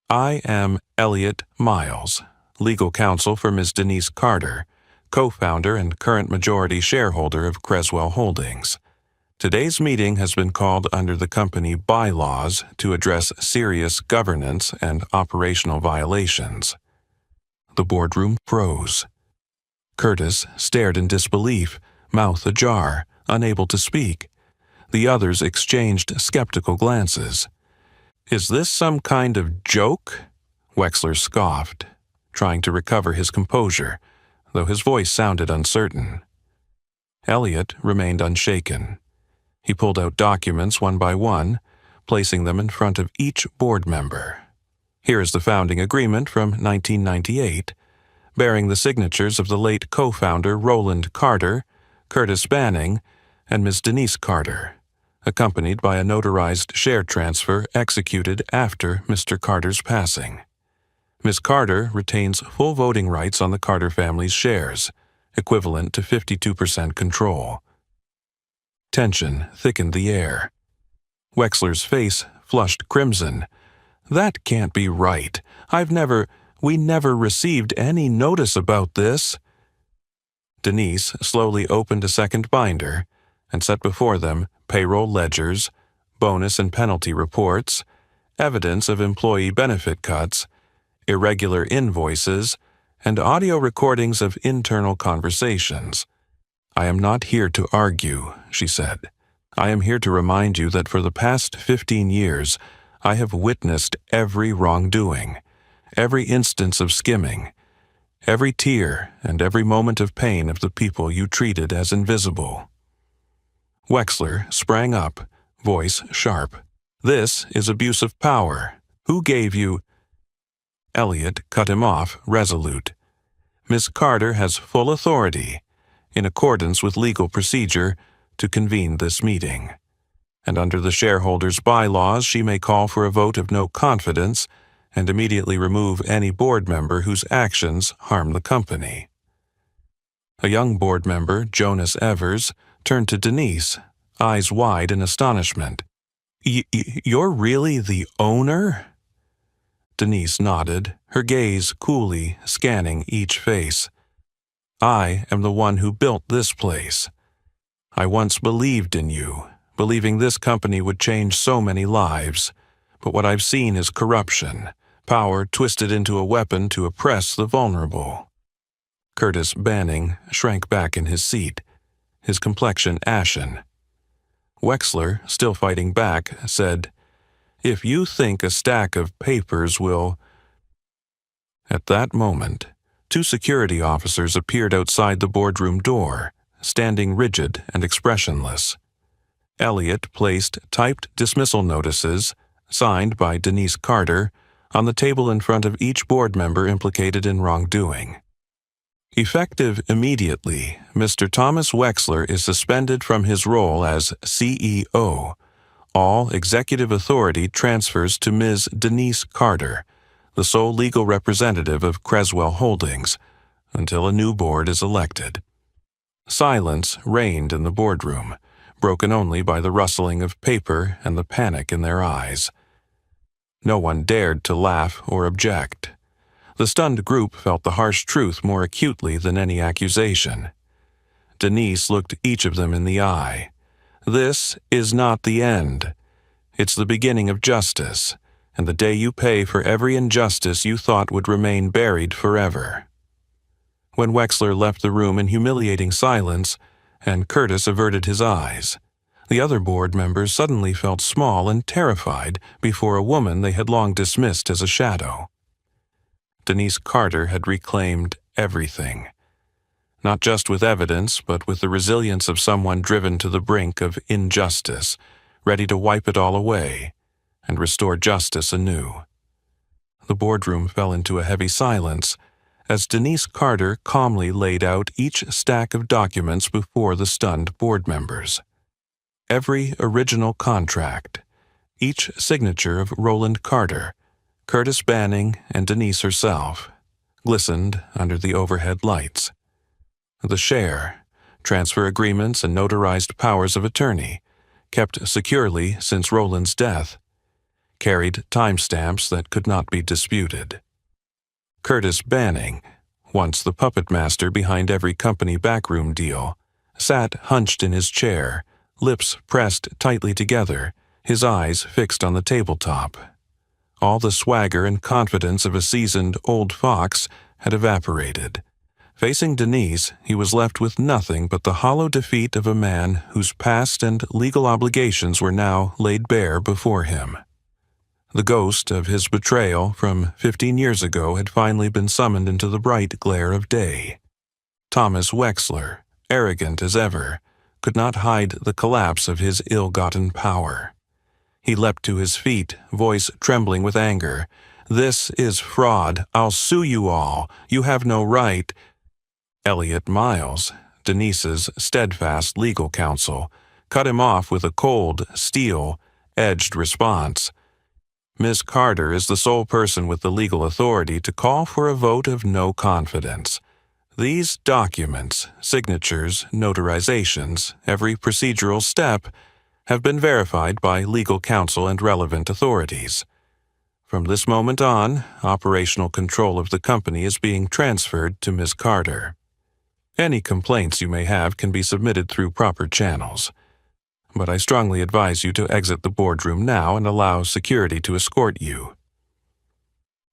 I am Elliot Miles, legal counsel for Ms. Denise Carter, co-founder and current majority shareholder of Creswell Holdings. Today's meeting has been called under the company bylaws to address serious governance and operational violations." The boardroom froze. Curtis stared in disbelief, mouth ajar, unable to speak. The others exchanged skeptical glances. "Is this some kind of joke?" Wexler scoffed, trying to recover his composure, though his voice sounded uncertain. Elliot remained unshaken. He pulled out documents one by one, placing them in front of each board member. Here is the founding agreement from 1998, bearing the signatures of the late co-founder Roland Carter, Curtis Banning, and Ms. Denise Carter, accompanied by a notarized share transfer executed after Mr. Carter's passing. Ms. Carter retains full voting rights on the Carter family's shares, equivalent to 52% control. Tension thickened the air. Wexler's face flushed crimson. "That can't be right. We never received any notice about this." Denise slowly opened a second binder and set before them payroll ledgers, bonus and penalty reports, evidence of employee benefit cuts, irregular invoices, and audio recordings of internal conversations. "I am not here to argue," she said. "I am here to remind you that for the past 15 years, I have witnessed every wrongdoing, every instance of skimming, every tear and every moment of pain of the people you treated as invisible." Wexler sprang up, voice sharp. "This is abuse of power. Who gave you—" Elliot cut him off, resolute. "Miss Carter has full authority, in accordance with legal procedure, to convene this meeting. And under the shareholders' bylaws, she may call for a vote of no confidence and immediately remove any board member whose actions harm the company." A young board member, Jonas Evers, turned to Denise, eyes wide in astonishment. "You're really the owner?" Denise nodded, her gaze coolly scanning each face. I am the one who built this place. I once believed in you, believing this company would change so many lives, but what I've seen is corruption, power twisted into a weapon to oppress the vulnerable." Curtis Banning shrank back in his seat, his complexion ashen. Wexler, still fighting back, said, "If you think a stack of papers will—" At that moment, 2 security officers appeared outside the boardroom door, standing rigid and expressionless. Elliot placed typed dismissal notices, signed by Denise Carter, on the table in front of each board member implicated in wrongdoing. Effective immediately, Mr. Thomas Wexler is suspended from his role as CEO. All executive authority transfers to Ms. Denise Carter, the sole legal representative of Creswell Holdings, until a new board is elected. Silence reigned in the boardroom, broken only by the rustling of paper and the panic in their eyes. No one dared to laugh or object. The stunned group felt the harsh truth more acutely than any accusation. Denise looked each of them in the eye. "This is not the end. It's the beginning of justice, and the day you pay for every injustice you thought would remain buried forever." When Wexler left the room in humiliating silence, and Curtis averted his eyes, the other board members suddenly felt small and terrified before a woman they had long dismissed as a shadow. Denise Carter had reclaimed everything, not just with evidence, but with the resilience of someone driven to the brink of injustice, ready to wipe it all away and restore justice anew. The boardroom fell into a heavy silence as Denise Carter calmly laid out each stack of documents before the stunned board members. Every original contract, each signature of Roland Carter, Curtis Banning, and Denise herself, glistened under the overhead lights. The share, transfer agreements, and notarized powers of attorney, kept securely since Roland's death, carried timestamps that could not be disputed. Curtis Banning, once the puppet master behind every company backroom deal, sat hunched in his chair, lips pressed tightly together, his eyes fixed on the tabletop. All the swagger and confidence of a seasoned old fox had evaporated. Facing Denise, he was left with nothing but the hollow defeat of a man whose past and legal obligations were now laid bare before him. The ghost of his betrayal from 15 years ago had finally been summoned into the bright glare of day. Thomas Wexler, arrogant as ever, could not hide the collapse of his ill-gotten power. He leapt to his feet, voice trembling with anger. "This is fraud. I'll sue you all. You have no right." Elliot Miles, Denise's steadfast legal counsel, cut him off with a cold, steel-edged response. "Ms. Carter is the sole person with the legal authority to call for a vote of no confidence. These documents, signatures, notarizations, every procedural step, have been verified by legal counsel and relevant authorities. From this moment on, operational control of the company is being transferred to Ms. Carter. Any complaints you may have can be submitted through proper channels, but I strongly advise you to exit the boardroom now and allow security to escort you."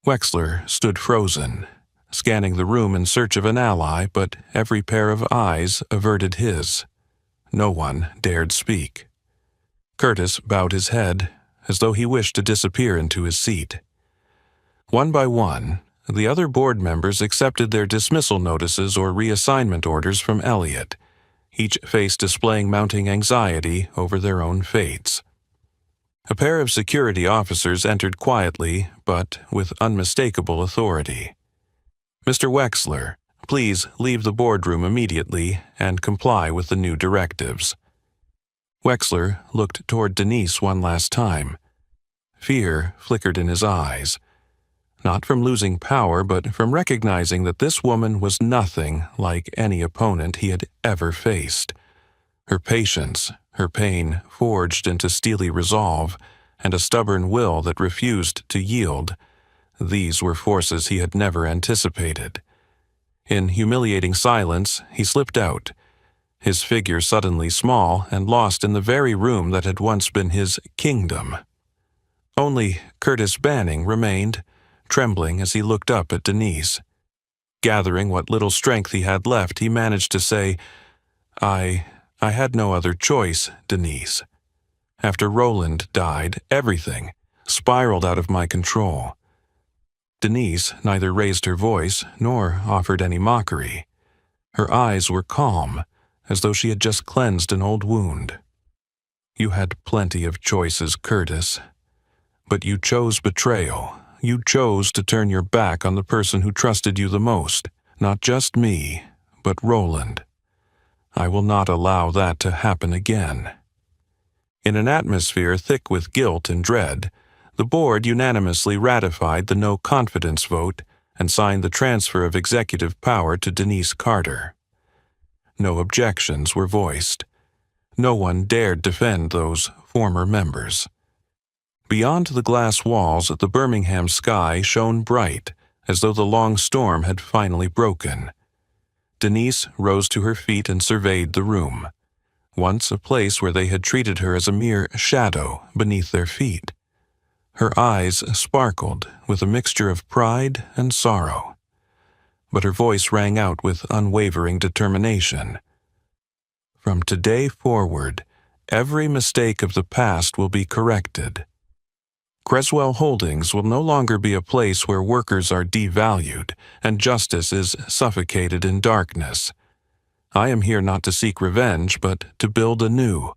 Wexler stood frozen, scanning the room in search of an ally, but every pair of eyes averted his. No one dared speak. Curtis bowed his head, as though he wished to disappear into his seat. One by one, the other board members accepted their dismissal notices or reassignment orders from Elliot, each face displaying mounting anxiety over their own fates. A pair of security officers entered quietly, but with unmistakable authority. "Mr. Wexler, please leave the boardroom immediately and comply with the new directives." Wexler looked toward Denise one last time. Fear flickered in his eyes, not from losing power, but from recognizing that this woman was nothing like any opponent he had ever faced. Her patience, her pain forged into steely resolve, and a stubborn will that refused to yield. These were forces he had never anticipated. In humiliating silence, he slipped out, his figure suddenly small and lost in the very room that had once been his kingdom. Only Curtis Banning remained, trembling as he looked up at Denise. Gathering what little strength he had left, he managed to say, I had no other choice, Denise. After Roland died, everything spiraled out of my control. Denise neither raised her voice nor offered any mockery. Her eyes were calm, as though she had just cleansed an old wound. You had plenty of choices, Curtis. But you chose betrayal. You chose to turn your back on the person who trusted you the most, not just me, but Roland. I will not allow that to happen again. In an atmosphere thick with guilt and dread, the board unanimously ratified the no-confidence vote and signed the transfer of executive power to Denise Carter. No objections were voiced. No one dared defend those former members. Beyond the glass walls, the Birmingham sky shone bright, as though the long storm had finally broken. Denise rose to her feet and surveyed the room, once a place where they had treated her as a mere shadow beneath their feet. Her eyes sparkled with a mixture of pride and sorrow, but her voice rang out with unwavering determination. From today forward, every mistake of the past will be corrected. Creswell Holdings will no longer be a place where workers are devalued and justice is suffocated in darkness. I am here not to seek revenge, but to build anew,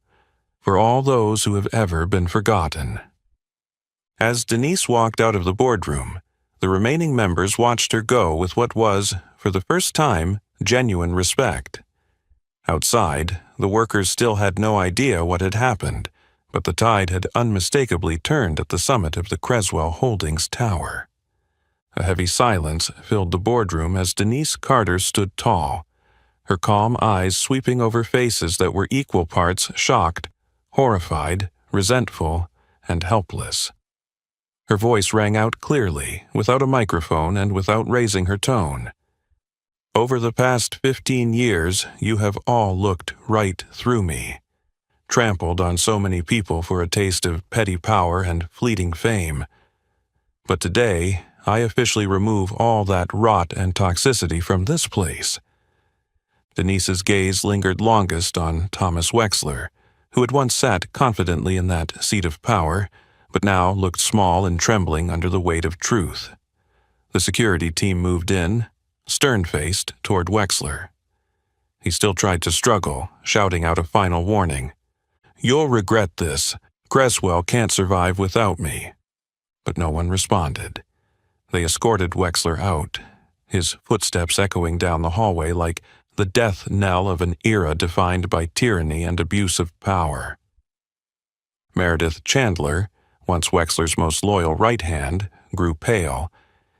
for all those who have ever been forgotten. As Denise walked out of the boardroom, the remaining members watched her go with what was, for the first time, genuine respect. Outside, the workers still had no idea what had happened, but the tide had unmistakably turned at the summit of the Creswell Holdings tower. A heavy silence filled the boardroom as Denise Carter stood tall, her calm eyes sweeping over faces that were equal parts shocked, horrified, resentful, and helpless. Her voice rang out clearly, without a microphone and without raising her tone. Over the past 15 years, you have all looked right through me, trampled on so many people for a taste of petty power and fleeting fame. But today, I officially remove all that rot and toxicity from this place. Denise's gaze lingered longest on Thomas Wexler, who had once sat confidently in that seat of power, but now looked small and trembling under the weight of truth. The security team moved in, stern-faced, toward Wexler. He still tried to struggle, shouting out a final warning. "You'll regret this. Creswell can't survive without me." But no one responded. They escorted Wexler out, his footsteps echoing down the hallway like the death knell of an era defined by tyranny and abuse of power. Meredith Chandler, once Wexler's most loyal right hand, grew pale,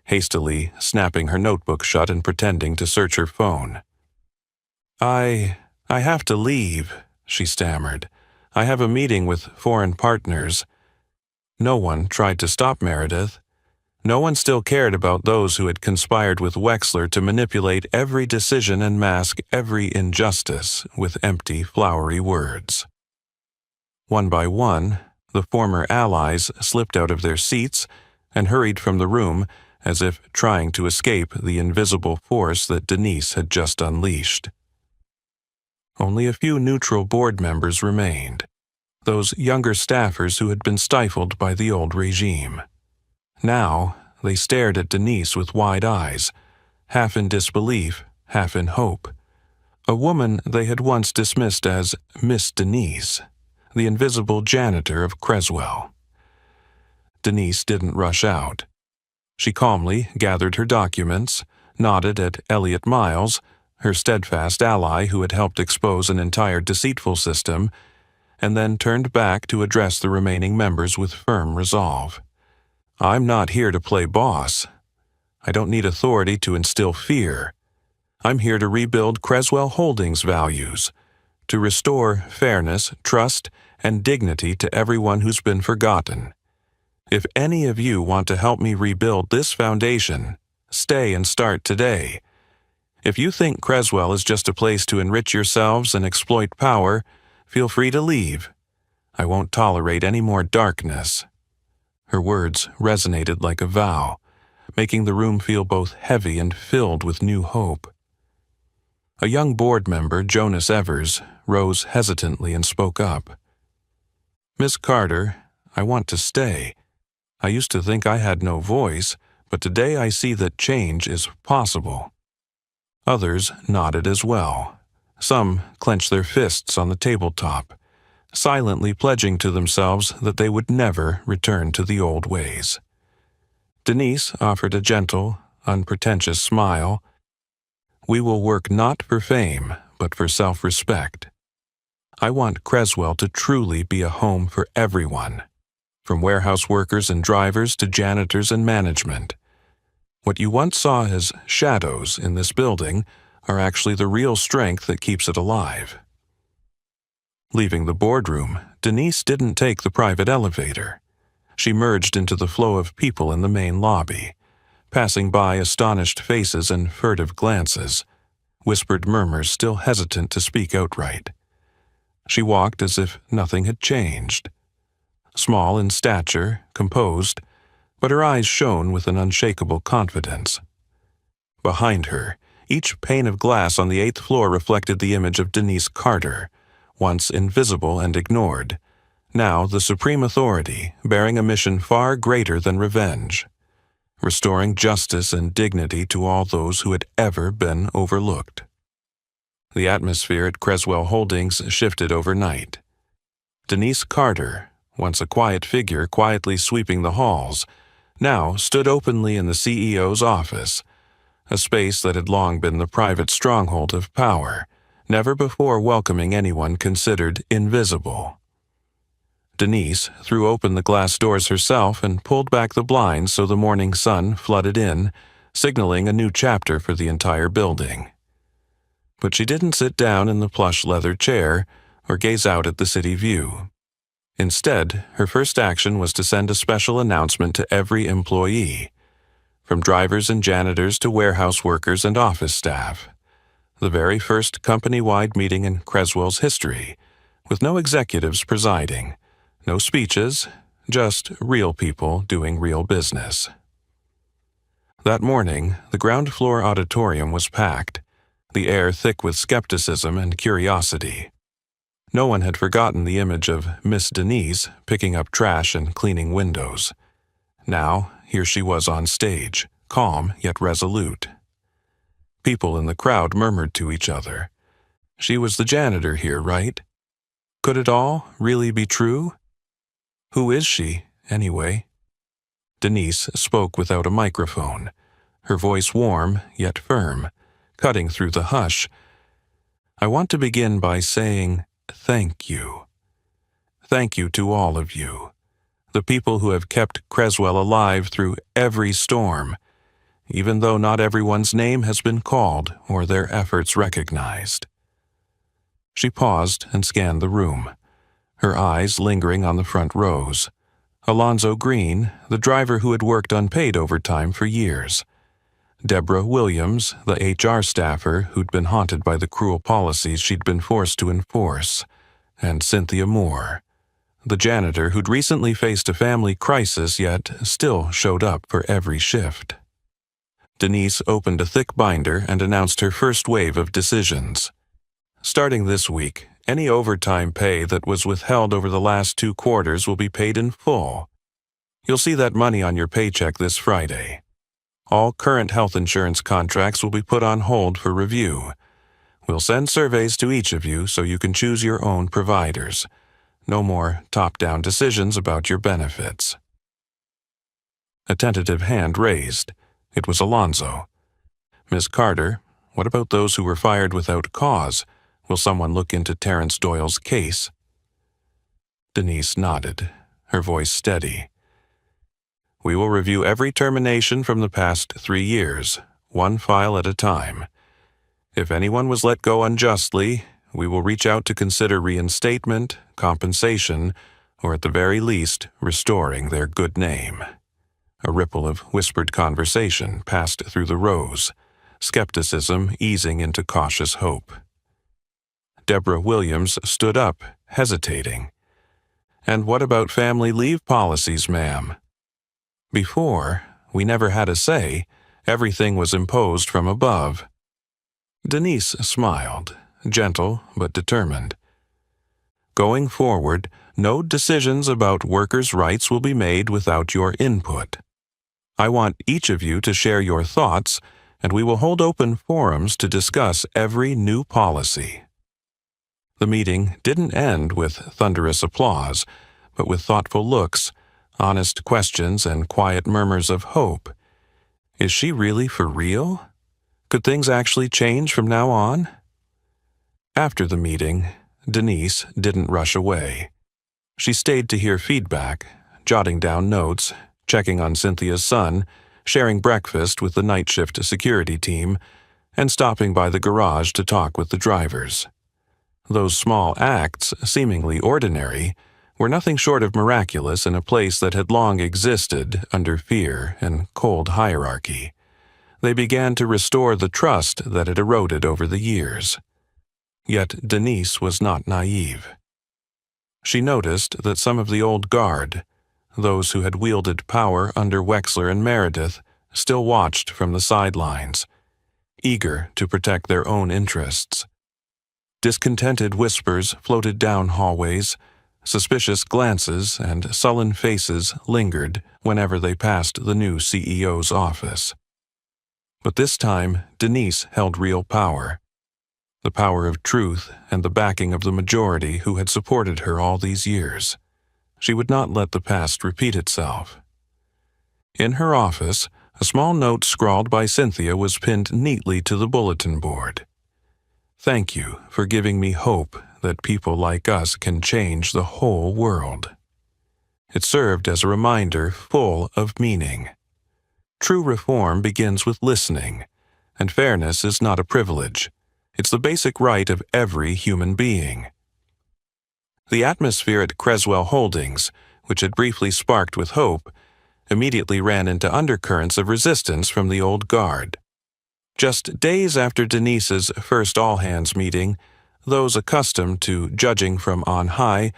hastily snapping her notebook shut and pretending to search her phone. I have to leave," she stammered. "I have a meeting with foreign partners." No one tried to stop Meredith. No one still cared about those who had conspired with Wexler to manipulate every decision and mask every injustice with empty, flowery words. One by one, the former allies slipped out of their seats and hurried from the room as if trying to escape the invisible force that Denise had just unleashed. Only a few neutral board members remained, those younger staffers who had been stifled by the old regime. Now, they stared at Denise with wide eyes, half in disbelief, half in hope. A woman they had once dismissed as Miss Denise, the invisible janitor of Creswell. Denise didn't rush out. She calmly gathered her documents, nodded at Elliot Miles, her steadfast ally who had helped expose an entire deceitful system, and then turned back to address the remaining members with firm resolve. "I'm not here to play boss. I don't need authority to instill fear. I'm here to rebuild Creswell Holdings' values, to restore fairness, trust, and dignity to everyone who's been forgotten. If any of you want to help me rebuild this foundation, stay and start today. If you think Creswell is just a place to enrich yourselves and exploit power, feel free to leave. I won't tolerate any more darkness." Her words resonated like a vow, making the room feel both heavy and filled with new hope. A young board member, Jonas Evers, rose hesitantly and spoke up. "Miss Carter, I want to stay. I used to think I had no voice, but today I see that change is possible." Others nodded as well. Some clenched their fists on the tabletop, silently pledging to themselves that they would never return to the old ways. Denise offered a gentle, unpretentious smile. "We will work not for fame, but for self-respect. I want Creswell to truly be a home for everyone, from warehouse workers and drivers to janitors and management. What you once saw as shadows in this building are actually the real strength that keeps it alive." Leaving the boardroom, Denise didn't take the private elevator. She merged into the flow of people in the main lobby, passing by astonished faces and furtive glances, whispered murmurs still hesitant to speak outright. She walked as if nothing had changed. Small in stature, composed, but her eyes shone with an unshakable confidence. Behind her, each pane of glass on the 8th floor reflected the image of Denise Carter, once invisible and ignored, now the supreme authority, bearing a mission far greater than revenge, restoring justice and dignity to all those who had ever been overlooked. The atmosphere at Creswell Holdings shifted overnight. Denise Carter, once a quiet figure quietly sweeping the halls, now stood openly in the CEO's office, a space that had long been the private stronghold of power, never before welcoming anyone considered invisible. Denise threw open the glass doors herself and pulled back the blinds so the morning sun flooded in, signaling a new chapter for the entire building. But she didn't sit down in the plush leather chair or gaze out at the city view. Instead, her first action was to send a special announcement to every employee, from drivers and janitors to warehouse workers and office staff. The very first company-wide meeting in Creswell's history, with no executives presiding, no speeches, just real people doing real business. That morning, the ground floor auditorium was packed, the air thick with skepticism and curiosity. No one had forgotten the image of Miss Denise picking up trash and cleaning windows. Now, here she was on stage, calm yet resolute. People in the crowd murmured to each other. She was the janitor here, right? Could it all really be true? Who is she, anyway? Denise spoke without a microphone, her voice warm yet firm, cutting through the hush. "I want to begin by saying thank you. Thank you to all of you, the people who have kept Creswell alive through every storm, even though not everyone's name has been called or their efforts recognized." She paused and scanned the room, her eyes lingering on the front rows. Alonzo Green, the driver who had worked unpaid overtime for years. Deborah Williams, the HR staffer who'd been haunted by the cruel policies she'd been forced to enforce. And Cynthia Moore, the janitor who'd recently faced a family crisis yet still showed up for every shift. Denise opened a thick binder and announced her first wave of decisions. Starting this week, any overtime pay that was withheld over the last 2 quarters will be paid in full. You'll see that money on your paycheck this Friday. All current health insurance contracts will be put on hold for review. We'll send surveys to each of you so you can choose your own providers. No more top-down decisions about your benefits. A tentative hand raised. It was Alonzo. "Miss Carter, what about those who were fired without cause? Will someone look into Terrence Doyle's case?" Denise nodded, her voice steady. "We will review every termination from the past 3 years, one file at a time. If anyone was let go unjustly, we will reach out to consider reinstatement, compensation, or at the very least, restoring their good name." A ripple of whispered conversation passed through the rows. skepticism easing into cautious hope. Deborah Williams stood up, hesitating. "And what about family leave policies, ma'am?" Before, we never had a say. Everything was imposed from above. Denise smiled, gentle but determined. "Going forward, no decisions about workers' rights will be made without your input. I want each of you to share your thoughts, and we will hold open forums to discuss every new policy." The meeting didn't end with thunderous applause, but with thoughtful looks, honest questions, and quiet murmurs of hope. Is she really for real? Could things actually change from now on? After the meeting, Denise didn't rush away. She stayed to hear feedback, jotting down notes, checking on Cynthia's son, sharing breakfast with the night shift security team, and stopping by the garage to talk with the drivers. Those small acts, seemingly ordinary, were nothing short of miraculous in a place that had long existed under fear and cold hierarchy. They began to restore the trust that had eroded over the years. Yet Denise was not naive. She noticed that some of the old guard, those who had wielded power under Wexler and Meredith, still watched from the sidelines, eager to protect their own interests. Discontented whispers floated down hallways, suspicious glances and sullen faces lingered whenever they passed the new CEO's office. But this time, Denise held real power. The power of truth and the backing of the majority who had supported her all these years. She would not let the past repeat itself. In her office, a small note scrawled by Cynthia was pinned neatly to the bulletin board. "Thank you for giving me hope that people like us can change the whole world." It served as a reminder full of meaning. True reform begins with listening, and fairness is not a privilege. It's the basic right of every human being. The atmosphere at Creswell Holdings, which had briefly sparked with hope, immediately ran into undercurrents of resistance from the old guard. Just days after Denise's first all-hands meeting, those accustomed to judging from on high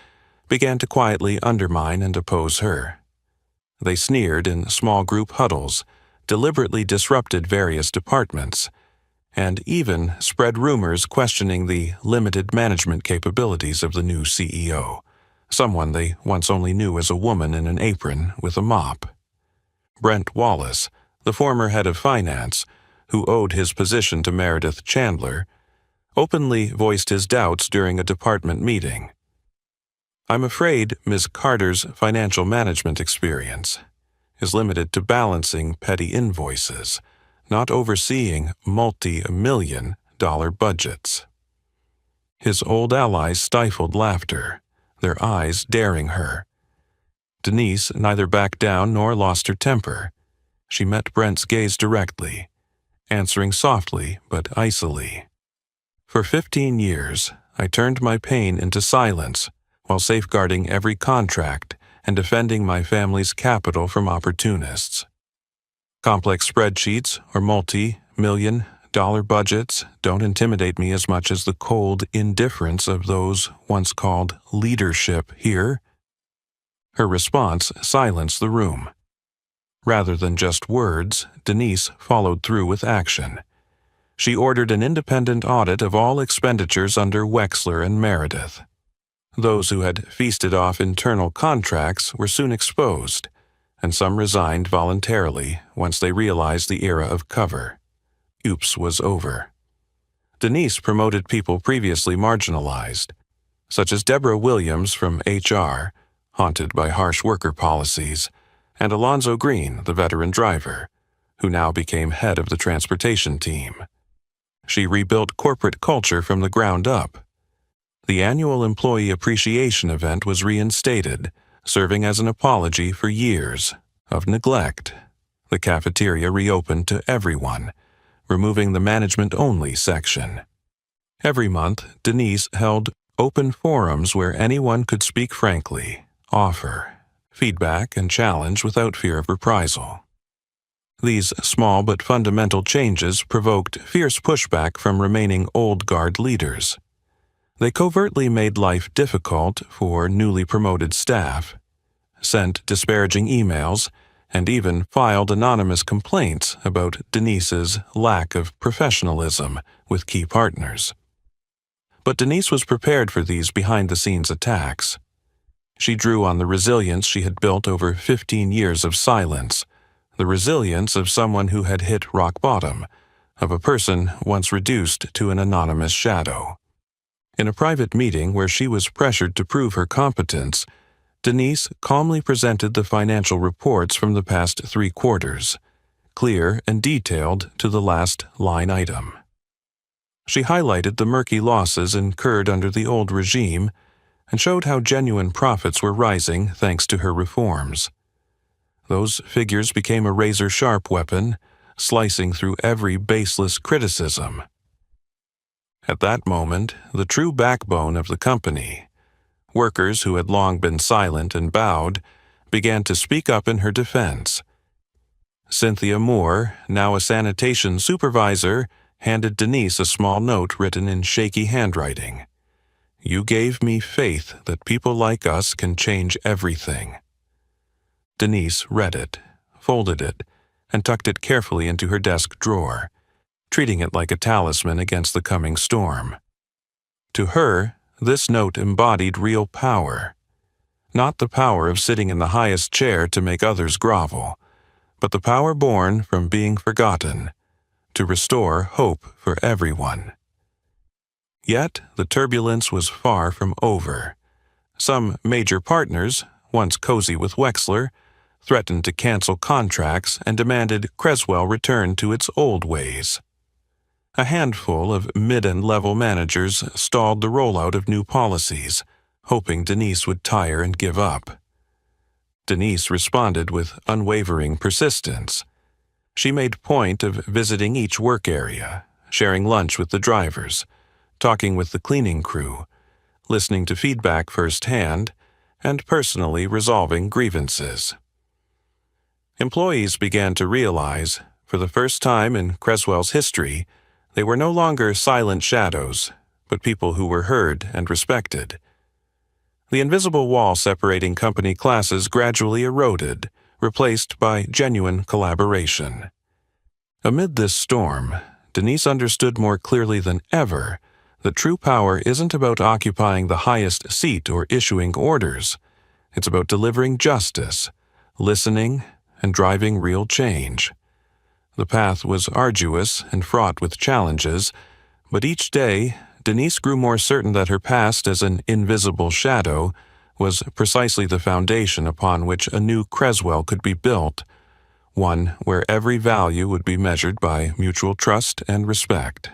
began to quietly undermine and oppose her. They sneered in small group huddles, deliberately disrupted various departments, and even spread rumors questioning the limited management capabilities of the new CEO, someone they once only knew as a woman in an apron with a mop. Brent Wallace, the former head of finance, who owed his position to Meredith Chandler, openly voiced his doubts during a department meeting. "I'm afraid Ms. Carter's financial management experience is limited to balancing petty invoices, not overseeing multi-million-dollar budgets." His old allies stifled laughter, their eyes daring her. Denise neither backed down nor lost her temper. She met Brent's gaze directly, answering softly but icily. "For 15 years, I turned my pain into silence while safeguarding every contract and defending my family's capital from opportunists. Complex spreadsheets or multi-million-dollar budgets don't intimidate me as much as the cold indifference of those once called leadership here." Her response silenced the room. Rather than just words, Denise followed through with action. She ordered an independent audit of all expenditures under Wexler and Meredith. Those who had feasted off internal contracts were soon exposed, and some resigned voluntarily once they realized the era of cover. Oops was over. Denise promoted people previously marginalized, such as Deborah Williams from HR, haunted by harsh worker policies, and Alonzo Green, the veteran driver, who now became head of the transportation team. She rebuilt corporate culture from the ground up. The annual employee appreciation event was reinstated, serving as an apology for years of neglect. The cafeteria reopened to everyone, removing the management-only section. Every month, Denise held open forums where anyone could speak frankly, offer feedback, and challenge without fear of reprisal. These small but fundamental changes provoked fierce pushback from remaining old guard leaders. They covertly made life difficult for newly promoted staff, sent disparaging emails, and even filed anonymous complaints about Denise's lack of professionalism with key partners. But Denise was prepared for these behind-the-scenes attacks. She drew on the resilience she had built over 15 years of silence, the resilience of someone who had hit rock bottom, of a person once reduced to an anonymous shadow. In a private meeting where she was pressured to prove her competence, Denise calmly presented the financial reports from the past 3 quarters, clear and detailed to the last line item. She highlighted the murky losses incurred under the old regime and showed how genuine profits were rising thanks to her reforms. Those figures became a razor-sharp weapon, slicing through every baseless criticism. At that moment, the true backbone of the company, workers who had long been silent and bowed, began to speak up in her defense. Cynthia Moore, now a sanitation supervisor, handed Denise a small note written in shaky handwriting. "You gave me faith that people like us can change everything." Denise read it, folded it, and tucked it carefully into her desk drawer, treating it like a talisman against the coming storm. To her, this note embodied real power. Not the power of sitting in the highest chair to make others grovel, but the power born from being forgotten, to restore hope for everyone. Yet the turbulence was far from over. Some major partners, once cozy with Wexler, threatened to cancel contracts and demanded Creswell return to its old ways. A handful of mid- and level managers stalled the rollout of new policies, hoping Denise would tire and give up. Denise responded with unwavering persistence. She made point of visiting each work area, sharing lunch with the drivers, talking with the cleaning crew, listening to feedback firsthand, and personally resolving grievances. Employees began to realize, for the first time in Creswell's history, they were no longer silent shadows, but people who were heard and respected. The invisible wall separating company classes gradually eroded, replaced by genuine collaboration. Amid this storm, Denise understood more clearly than ever that true power isn't about occupying the highest seat or issuing orders. It's about delivering justice, listening, and driving real change. The path was arduous and fraught with challenges, but each day, Denise grew more certain that her past as an invisible shadow was precisely the foundation upon which a new Creswell could be built, one where every value would be measured by mutual trust and respect.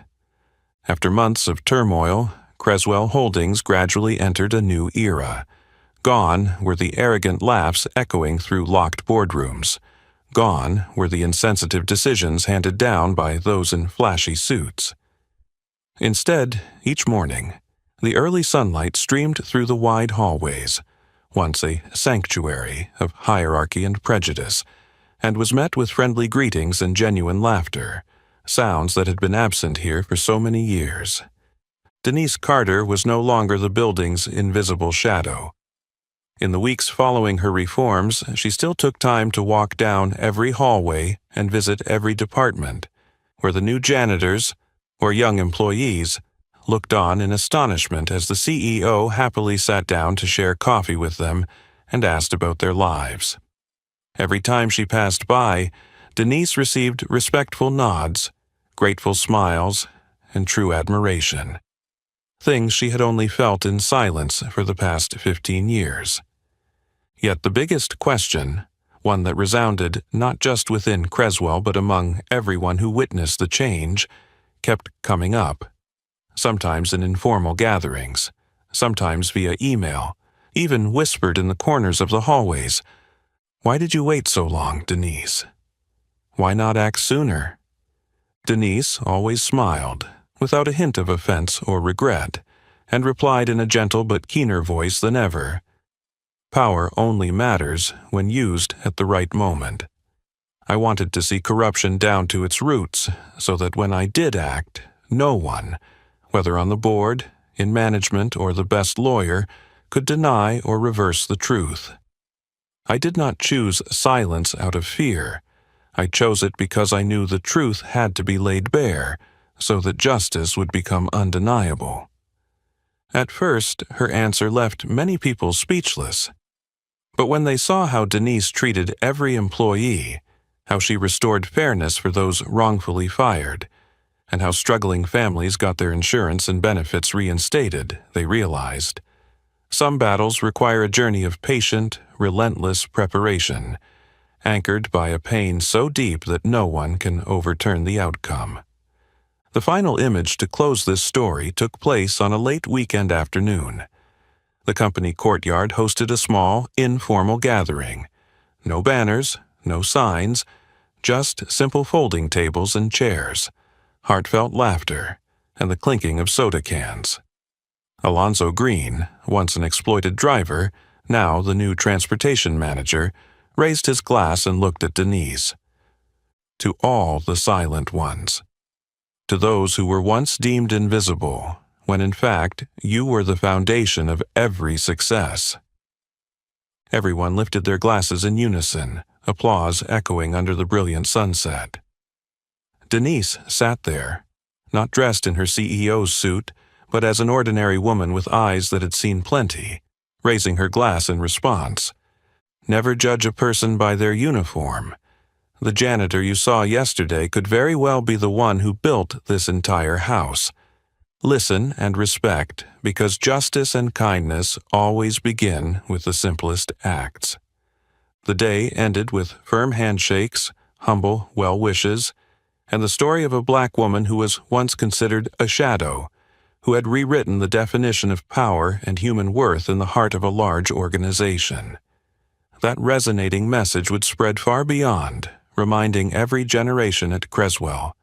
After months of turmoil, Creswell Holdings gradually entered a new era. Gone were the arrogant laughs echoing through locked boardrooms. Gone were the insensitive decisions handed down by those in flashy suits. Instead, each morning, the early sunlight streamed through the wide hallways, once a sanctuary of hierarchy and prejudice, and was met with friendly greetings and genuine laughter, sounds that had been absent here for so many years. Denise Carter was no longer the building's invisible shadow. In the weeks following her reforms, she still took time to walk down every hallway and visit every department, where the new janitors, or young employees, looked on in astonishment as the CEO happily sat down to share coffee with them and asked about their lives. Every time she passed by, Denise received respectful nods, grateful smiles, and true admiration. Things she had only felt in silence for the past 15 years. Yet the biggest question, one that resounded not just within Creswell but among everyone who witnessed the change, kept coming up, sometimes in informal gatherings, sometimes via email, even whispered in the corners of the hallways. "Why did you wait so long, Denise? Why not act sooner?" Denise always smiled, without a hint of offense or regret, and replied in a gentle but keener voice than ever, "Power only matters when used at the right moment. I wanted to see corruption down to its roots, so that when I did act, no one, whether on the board, in management, or the best lawyer, could deny or reverse the truth. I did not choose silence out of fear. I chose it because I knew the truth had to be laid bare, so that justice would become undeniable. At first, her answer left many people speechless. But when they saw how Denise treated every employee, how she restored fairness for those wrongfully fired, and how struggling families got their insurance and benefits reinstated, they realized some battles require a journey of patient, relentless preparation, anchored by a pain so deep that no one can overturn the outcome. The final image to close this story took place on a late weekend afternoon. The company courtyard hosted a small, informal gathering. No banners, no signs, just simple folding tables and chairs, heartfelt laughter, and the clinking of soda cans. Alonzo Green, once an exploited driver, now the new transportation manager, raised his glass and looked at Denise. To all the silent ones. To those who were once deemed invisible, when in fact you were the foundation of every success. Everyone lifted their glasses in unison, applause echoing under the brilliant sunset. Denise sat there, not dressed in her CEO's suit, but as an ordinary woman with eyes that had seen plenty, raising her glass in response. Never judge a person by their uniform. The janitor you saw yesterday could very well be the one who built this entire house. Listen and respect, because justice and kindness always begin with the simplest acts. The day ended with firm handshakes, humble well wishes, and the story of a black woman who was once considered a shadow, who had rewritten the definition of power and human worth in the heart of a large organization. That resonating message would spread far beyond, reminding every generation at Creswell.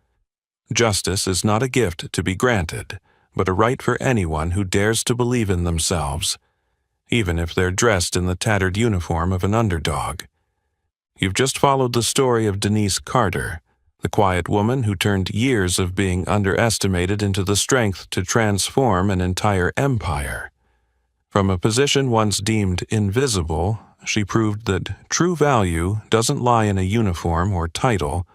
Justice is not a gift to be granted, but a right for anyone who dares to believe in themselves, even if they're dressed in the tattered uniform of an underdog. You've just followed the story of Denise Carter, the quiet woman who turned years of being underestimated into the strength to transform an entire empire. From a position once deemed invisible, she proved that true value doesn't lie in a uniform or title,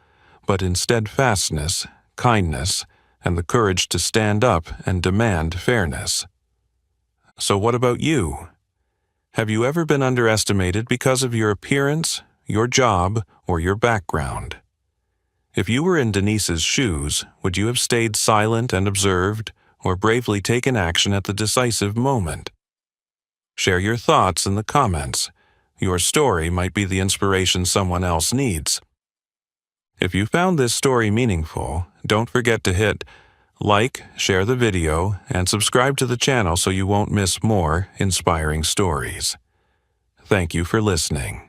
but in steadfastness, kindness, and the courage to stand up and demand fairness. So what about you? Have you ever been underestimated because of your appearance, your job, or your background? If you were in Denise's shoes, would you have stayed silent and observed, or bravely taken action at the decisive moment? Share your thoughts in the comments. Your story might be the inspiration someone else needs. If you found this story meaningful, don't forget to hit like, share the video, and subscribe to the channel so you won't miss more inspiring stories. Thank you for listening.